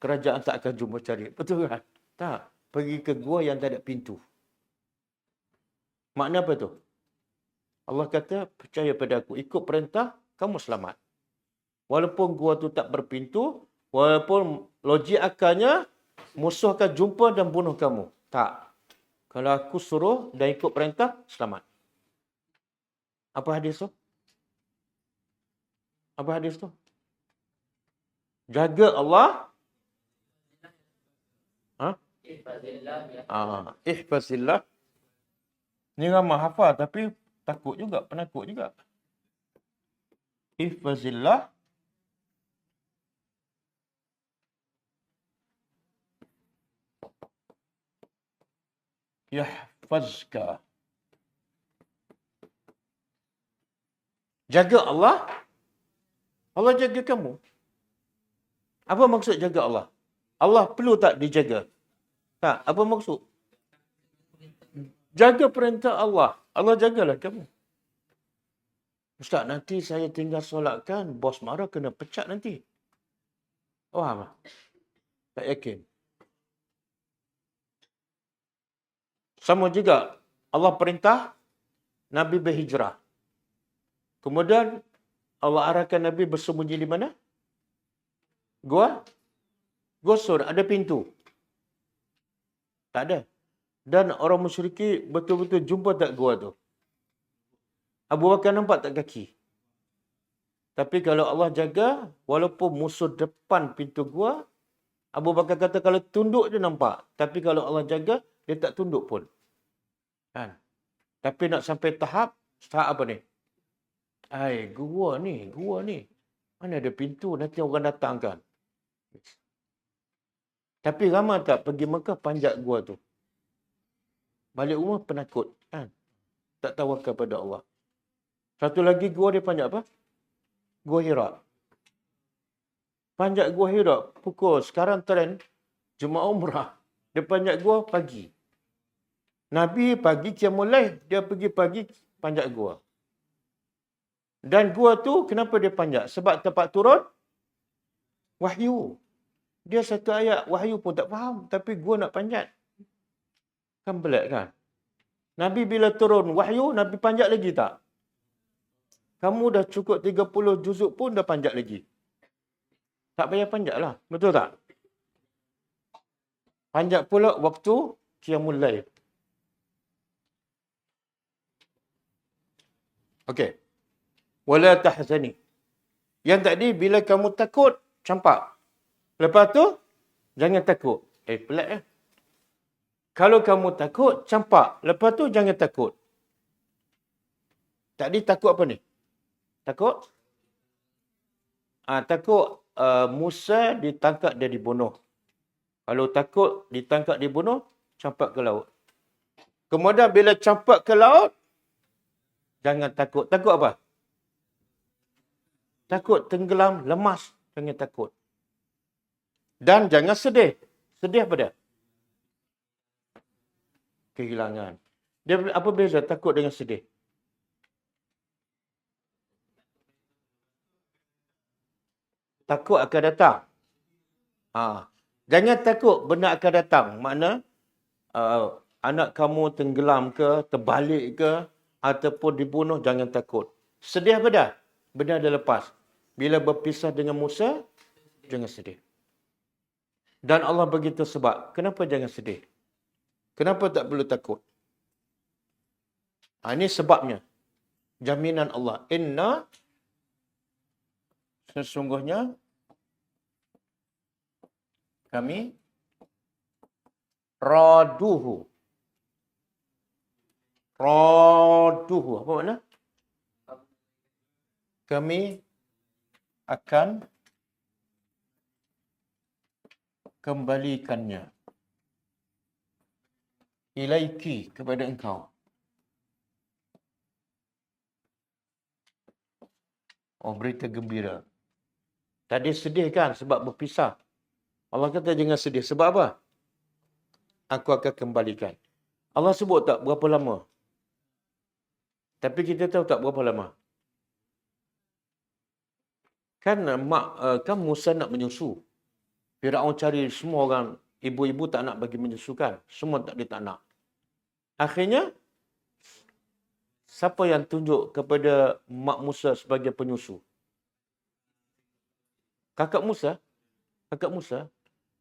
kerajaan tak akan jumpa cari. Betul kan? Tak. Pergi ke gua yang tak ada pintu. Makna apa tu? Allah kata, percaya pada aku, ikut perintah, kamu selamat. Walaupun gua tu tak berpintu, walaupun logik akalnya, musuh akan jumpa dan bunuh kamu. Tak. Kalau aku suruh dan ikut perintah, selamat. Apa hadis tu? Apa hadis tu? Jaga Allah. Ihfazillah. Ni ramai hafal tapi takut juga, penakut juga. Ihfazillah. Yahfazka. Jaga Allah. Allah jaga kamu. Apa maksud jaga Allah? Allah perlu tak dijaga? Tak. Apa maksud? Jaga perintah Allah. Allah jagalah kamu. Ustaz, nanti saya tinggal solatkan, bos marah kena pecat nanti. Faham tak? Tak yakin. Sama juga, Allah perintah Nabi berhijrah. Kemudian Allah arahkan Nabi bersembunyi di mana? Gua Sur, ada pintu. Tak ada. Dan orang musyriki betul-betul jumpa tak gua tu? Abu Bakar nampak tak kaki? Tapi kalau Allah jaga, walaupun musuh depan pintu gua, Abu Bakar kata kalau tunduk dia nampak. Tapi kalau Allah jaga, dia tak tunduk pun. Kan? Tapi nak sampai tahap apa ni? Gua ni. Mana ada pintu, nanti orang datang kan. Tapi ramai tak pergi Mekah panjat gua tu. Balik rumah penakut. Kan? Tak tawakal pada Allah. Satu lagi gua dia panjat apa? Gua Hira. Panjat gua Hira. Pukul sekarang trend Jumaat Umrah. Dia panjat gua pagi. Nabi pagi Qiyamul Lail, dia pergi pagi panjat gua. Dan gua tu kenapa dia panjat? Sebab tempat turun wahyu. Dia satu ayat wahyu pun tak faham, tapi gua nak panjat. Kan pelik kan? Nabi bila turun wahyu, Nabi panjat lagi tak? Kamu dah cukup 30 juzuk pun dah panjat lagi. Tak payah panjat lah. Betul tak? Panjat pula waktu Qiyamul Lail. Okey. Wala tahzani. Yang tadi bila kamu takut, campak. Lepas tu, jangan takut. Pelik ya. Kalau kamu takut, campak. Lepas tu, jangan takut. Tadi takut apa ni? Takut? Takut Musa ditangkap dia dibunuh. Kalau takut ditangkap dibunuh, campak ke laut. Kemudian bila campak ke laut, jangan takut. Takut apa? Takut tenggelam, lemas. Jangan takut. Dan jangan sedih. Sedih apa dia? Kehilangan. Dia apa beza takut dengan sedih? Takut akan datang. Jangan takut benda akan datang. Makna anak kamu tenggelam ke, terbalik ke, ataupun dibunuh, jangan takut. Sedih apa dah? Benda dah lepas. Bila berpisah dengan Musa, jangan sedih. Dan Allah begitu sebab. Kenapa jangan sedih? Kenapa tak perlu takut? Ini sebabnya. Jaminan Allah. Inna sesungguhnya kami raduhu. Raduhu. Apa makna? Kami akan kembalikannya. Ilaiki, kepada engkau. Berita gembira. Tadi sedih kan sebab berpisah. Allah kata jangan sedih. Sebab apa? Aku akan kembalikan. Allah sebut tak berapa lama? Tapi kita tahu tak berapa lama? Kan Musa nak menyusu. Firaun cari semua orang, ibu-ibu tak nak bagi menyusu kan. Semua dia tak nak. Akhirnya, siapa yang tunjuk kepada mak Musa sebagai penyusu? Kakak Musa. Kakak Musa.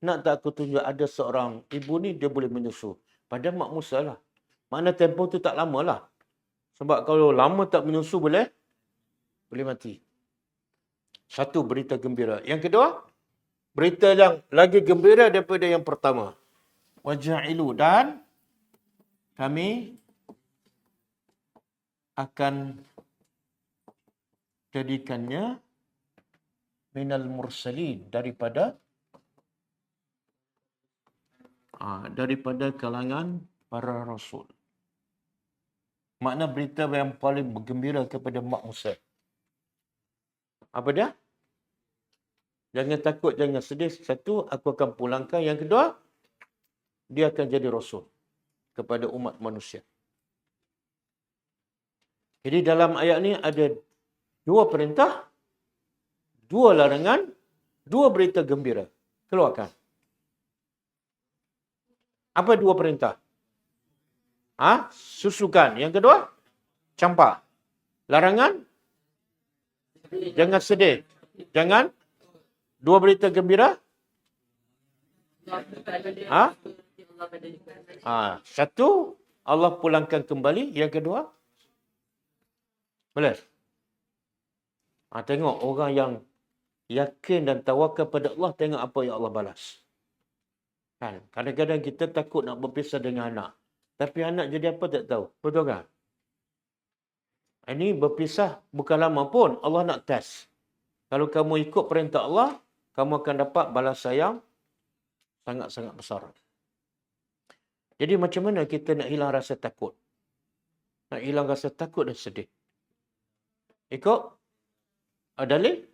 Nak tak aku tunjuk ada seorang ibu ni dia boleh menyusu. Padahal mak Musa lah. Makna tempoh tu tak lama lah. Sebab kalau lama tak menyusu boleh mati. Satu, berita gembira. Yang kedua, berita yang lagi gembira daripada yang pertama. Waja'ilu, dan kami akan jadikannya minal mursalin, daripada kalangan para rasul. Makna berita yang paling bergembira kepada mak Musa. Apa dia? Jangan takut, jangan sedih. Satu, aku akan pulangkan. Yang kedua, dia akan jadi rasul kepada umat manusia. Jadi dalam ayat ni ada 2 perintah, 2 larangan, 2 berita gembira. Keluarkan. Apa 2 perintah? Susukan. Yang kedua, campak. Larangan, jangan sedih. Jangan. 2 berita gembira. Satu, Allah pulangkan kembali. Yang kedua, boleh. Tengok orang yang yakin dan tawakal pada Allah, tengok apa yang Allah balas. Kan? Kadang-kadang kita takut nak berpisah dengan anak. Tapi anak jadi apa tak tahu. Betul kan? Ini berpisah bukan lama pun. Allah nak test. Kalau kamu ikut perintah Allah, kamu akan dapat balas sayang sangat-sangat besar. Jadi macam mana kita nak hilang rasa takut? Nak hilang rasa takut dan sedih? Ikut dalil?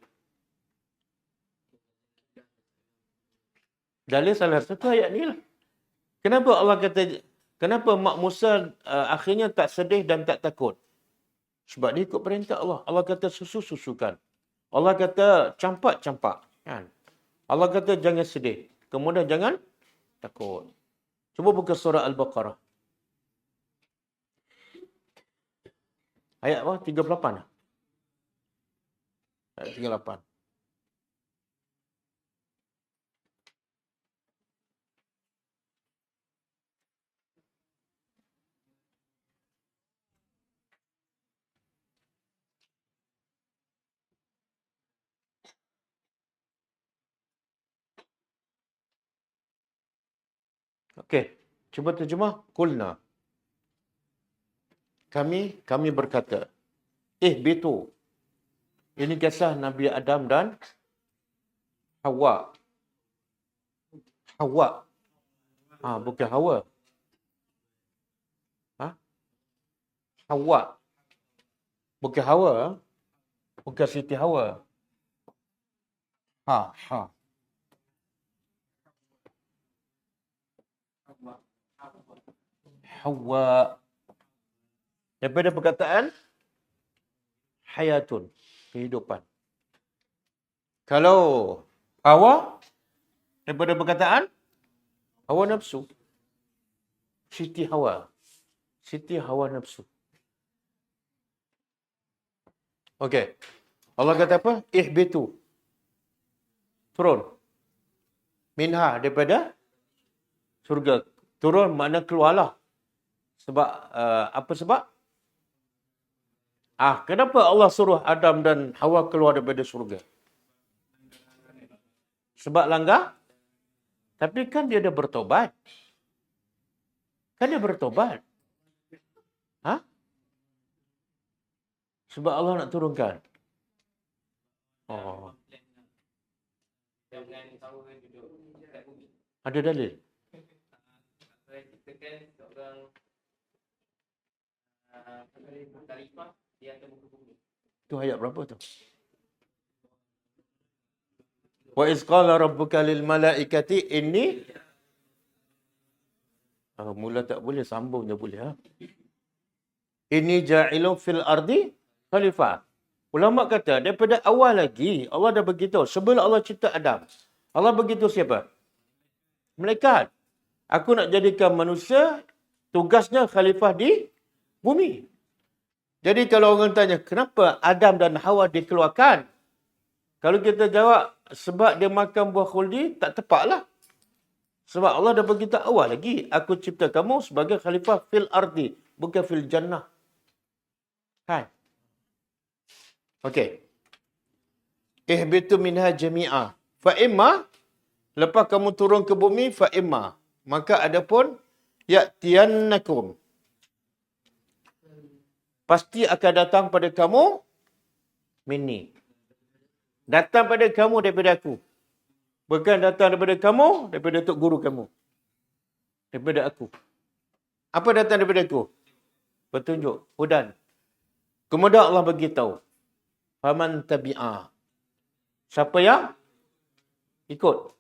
Dalil salah satu ayat ni lah. Kenapa Allah kata, kenapa mak Musa akhirnya tak sedih dan tak takut? Sebab dia ikut perintah Allah. Allah kata susu-susukan. Allah kata campak-campak. Kan? Allah kata jangan sedih. Kemudian jangan takut. Cuba buka surah Al-Baqarah. Ayat apa? 38 lah. Ayat 38. Okey. Cuba terjemah. Kulna. Kami berkata. ihbitu. Ini kisah Nabi Adam dan Hawa. Hawa. Bukan Hawa. Hawa. Bukan Hawa. Bukan Siti Hawa. Hawa. Daripada perkataan hayatun, kehidupan. Kalau Hawa, daripada perkataan hawa nafsu. Siti Hawa. Siti Hawa nafsu. Okey. Allah kata apa? Ihbitu. Turun. Minha, daripada surga. Turun makna keluarlah. Sebab, apa sebab? Kenapa Allah suruh Adam dan Hawa keluar daripada surga? Sebab langgar? Tapi kan dia dah bertobat. Kan dia bertobat. Sebab Allah nak turunkan. Ada dalil? Itu ayat berapa tu? Wa iz qala rabbuka lil malaikati inni mula tak boleh, sambung je boleh. Inni ja'ilun fil ardi khalifah. Ulama kata daripada awal lagi Allah dah beritahu sebelum Allah cipta Adam. Allah beritahu siapa? Malaikat. Aku nak jadikan manusia tugasnya khalifah di bumi. Jadi kalau orang tanya kenapa Adam dan Hawa dikeluarkan? Kalau kita jawab sebab dia makan buah khuldi, tak tepatlah. Sebab Allah dah beritahu awal lagi, aku cipta kamu sebagai khalifah fil ardi, bukan fil jannah. Kan? Okey. Ihbitu minha jami'a. Fa imma, lepas kamu turun ke bumi, fa imma. Maka adapun ya'tiyannakum. Pasti akan datang pada kamu minni. Datang pada kamu daripada aku. Bukan datang daripada kamu, daripada tok guru kamu. Daripada aku. Apa datang daripada aku? Petunjuk, hudan. Kemudian Allah beritahu. Faman tabi'a. Siapa yang ikut?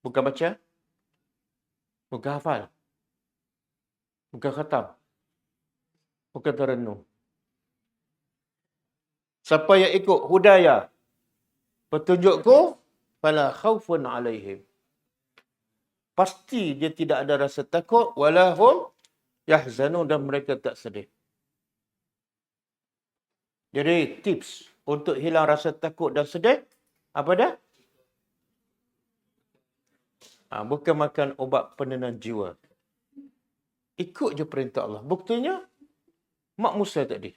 Bukan baca. Bukan hafal. Bukan khatam. Bukan terenung. Siapa yang ikut hudaya, petunjukku, fala khaufun alaihim. Pasti dia tidak ada rasa takut, walahum yahzanun, dan mereka tak sedih. Jadi tips untuk hilang rasa takut dan sedih, apa dah? Bukan makan ubat penenang jiwa. Ikut je perintah Allah. Buktinya, Mak Musa tadi.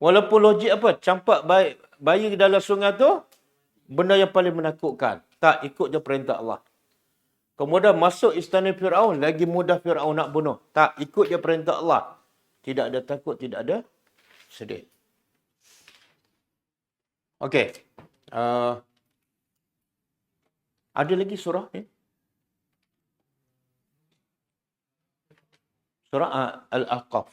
Walaupun logik apa? Campak bayi dalam sungai tu, benda yang paling menakutkan. Tak, ikut je perintah Allah. Kemudian masuk istana Fir'aun, lagi mudah Fir'aun nak bunuh. Tak, ikut je perintah Allah. Tidak ada takut, tidak ada sedih. Okey. Ada lagi surah ni? Surah Al-Ahqaf.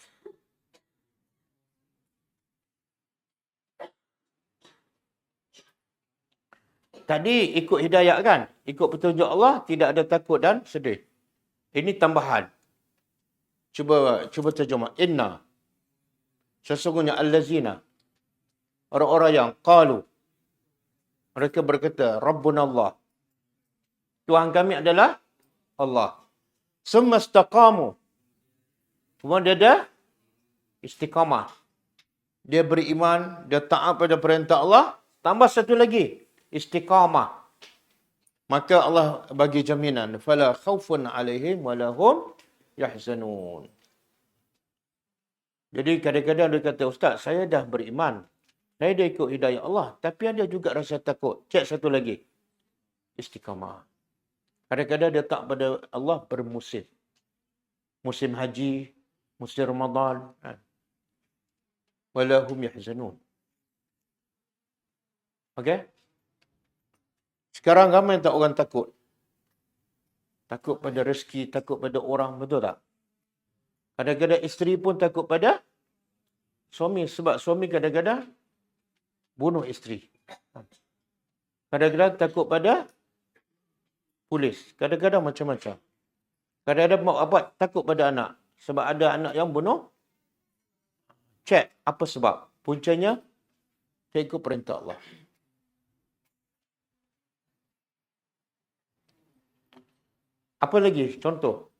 Tadi ikut hidayah kan? Ikut petunjuk Allah, tidak ada takut dan sedih. Ini tambahan. Cuba terjemah. Inna. Sesungguhnya allazina. Orang-orang yang qalu. Mereka berkata, Rabbuna Allah. Tuhan kami adalah Allah. Summa istaqamu. Kemudian dia ada istiqamah. Dia beriman, dia taat pada perintah Allah. Tambah satu lagi. Istiqamah. Maka Allah bagi jaminan. Fala khawfun alaihim walahum yahzanun. Jadi kadang-kadang dia kata, Ustaz, saya dah beriman. Saya dah ikut hidayah Allah. Tapi ada juga rasa takut. Cek satu lagi. Istiqamah. Kadang-kadang dia tak pada Allah bermusim. Musim haji, musim Ramadan. wala hum yahzanun. Okey? Sekarang ramai tak orang takut? Takut pada rezeki, takut pada orang, betul tak? Kadang-kadang isteri pun takut pada suami sebab suami kadang-kadang bunuh isteri. Kadang-kadang takut pada polis. Kadang-kadang macam-macam. Kadang-kadang mak bapak takut pada anak. Sebab ada anak yang bunuh. Cek apa sebab. Puncanya, saya ikut perintah Allah. Apa lagi? Contoh.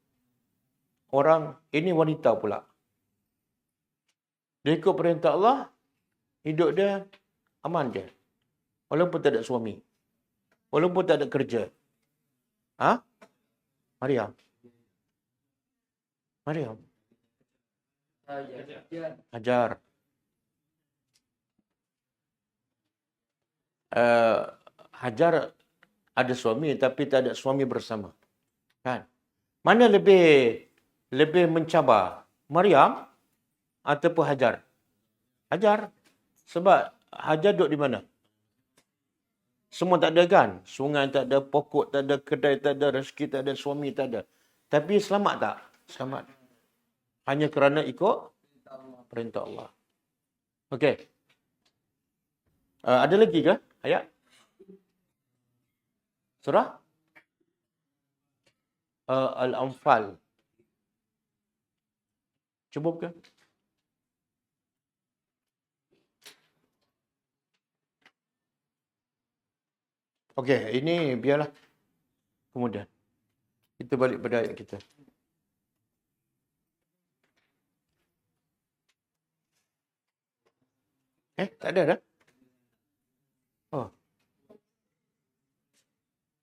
Orang, ini wanita pula. Dia ikut perintah Allah, hidup dia aman je. Walaupun tak ada suami. Walaupun tak ada kerja. Ha? Maryam. Maryam. Hajar. Hajar ada suami tapi tak ada suami bersama. Kan? Mana lebih mencabar? Maryam ataupun Hajar? Hajar. Sebab Hajar duduk di mana? Semua tak ada kan? Sungai tak ada, pokok tak ada, kedai tak ada, rezeki tak ada, suami tak ada. Tapi selamat tak? Selamat. Hanya kerana ikut perintah Allah. Okey. Ada lagi ke ayat? Surah? Al-Anfal. Cuba buka. Okey, ini biarlah kemudian. Kita balik pada ayat kita. Tak ada dah?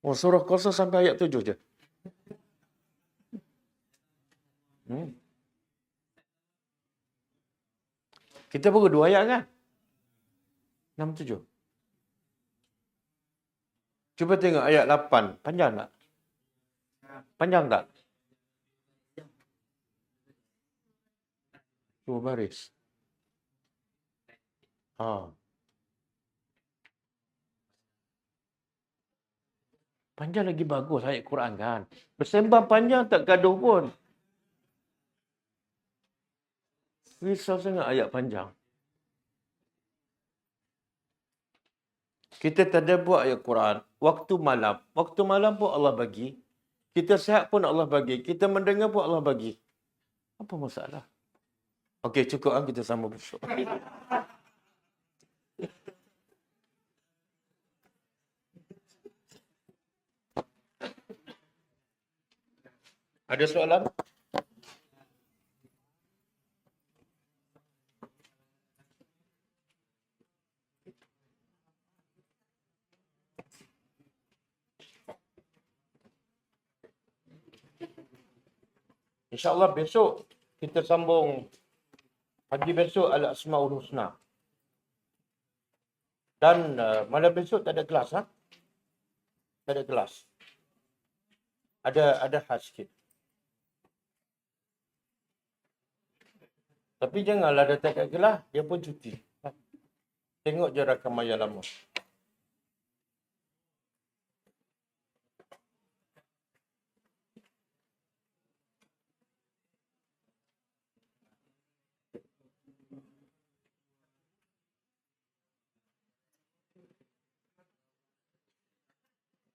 Oh, surah Qasas sampai ayat 7 je. Kita baru 2 ayat kan? 6, 7. Cuba tengok ayat 8. Panjang tak? Panjang tak? 2 baris. Panjang lagi bagus ayat Quran kan? Bersembang panjang tak gaduh pun. Risau sangat ayat panjang. Kita tadabbur ayat Quran. Waktu malam. Waktu malam pun Allah bagi. Kita sihat pun Allah bagi. Kita mendengar pun Allah bagi. Apa masalah? Okey, cukup kan kita sambung besok. Ada soalan? InsyaAllah besok kita sambung pagi besok Al-Asma'ul Husna. Dan malam besok tak ada kelas. Tak ada kelas. Ada khas sikit. Tapi janganlah datang kat kelas, dia pun cuti. Tengok je rakaman yang lama.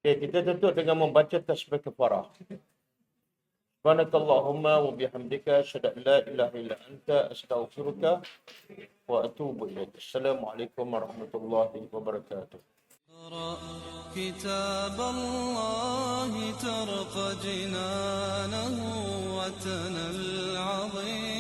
Kita tutup dengan membaca tasbih kafarah. Subhanakallahumma wa bihamdika asyhadu an la ilaha illa anta astaghfiruka wa atubu ilaik. Assalamualaikum warahmatullahi wabarakatuh. كتاب الله ترق جنانه وتنى العظيم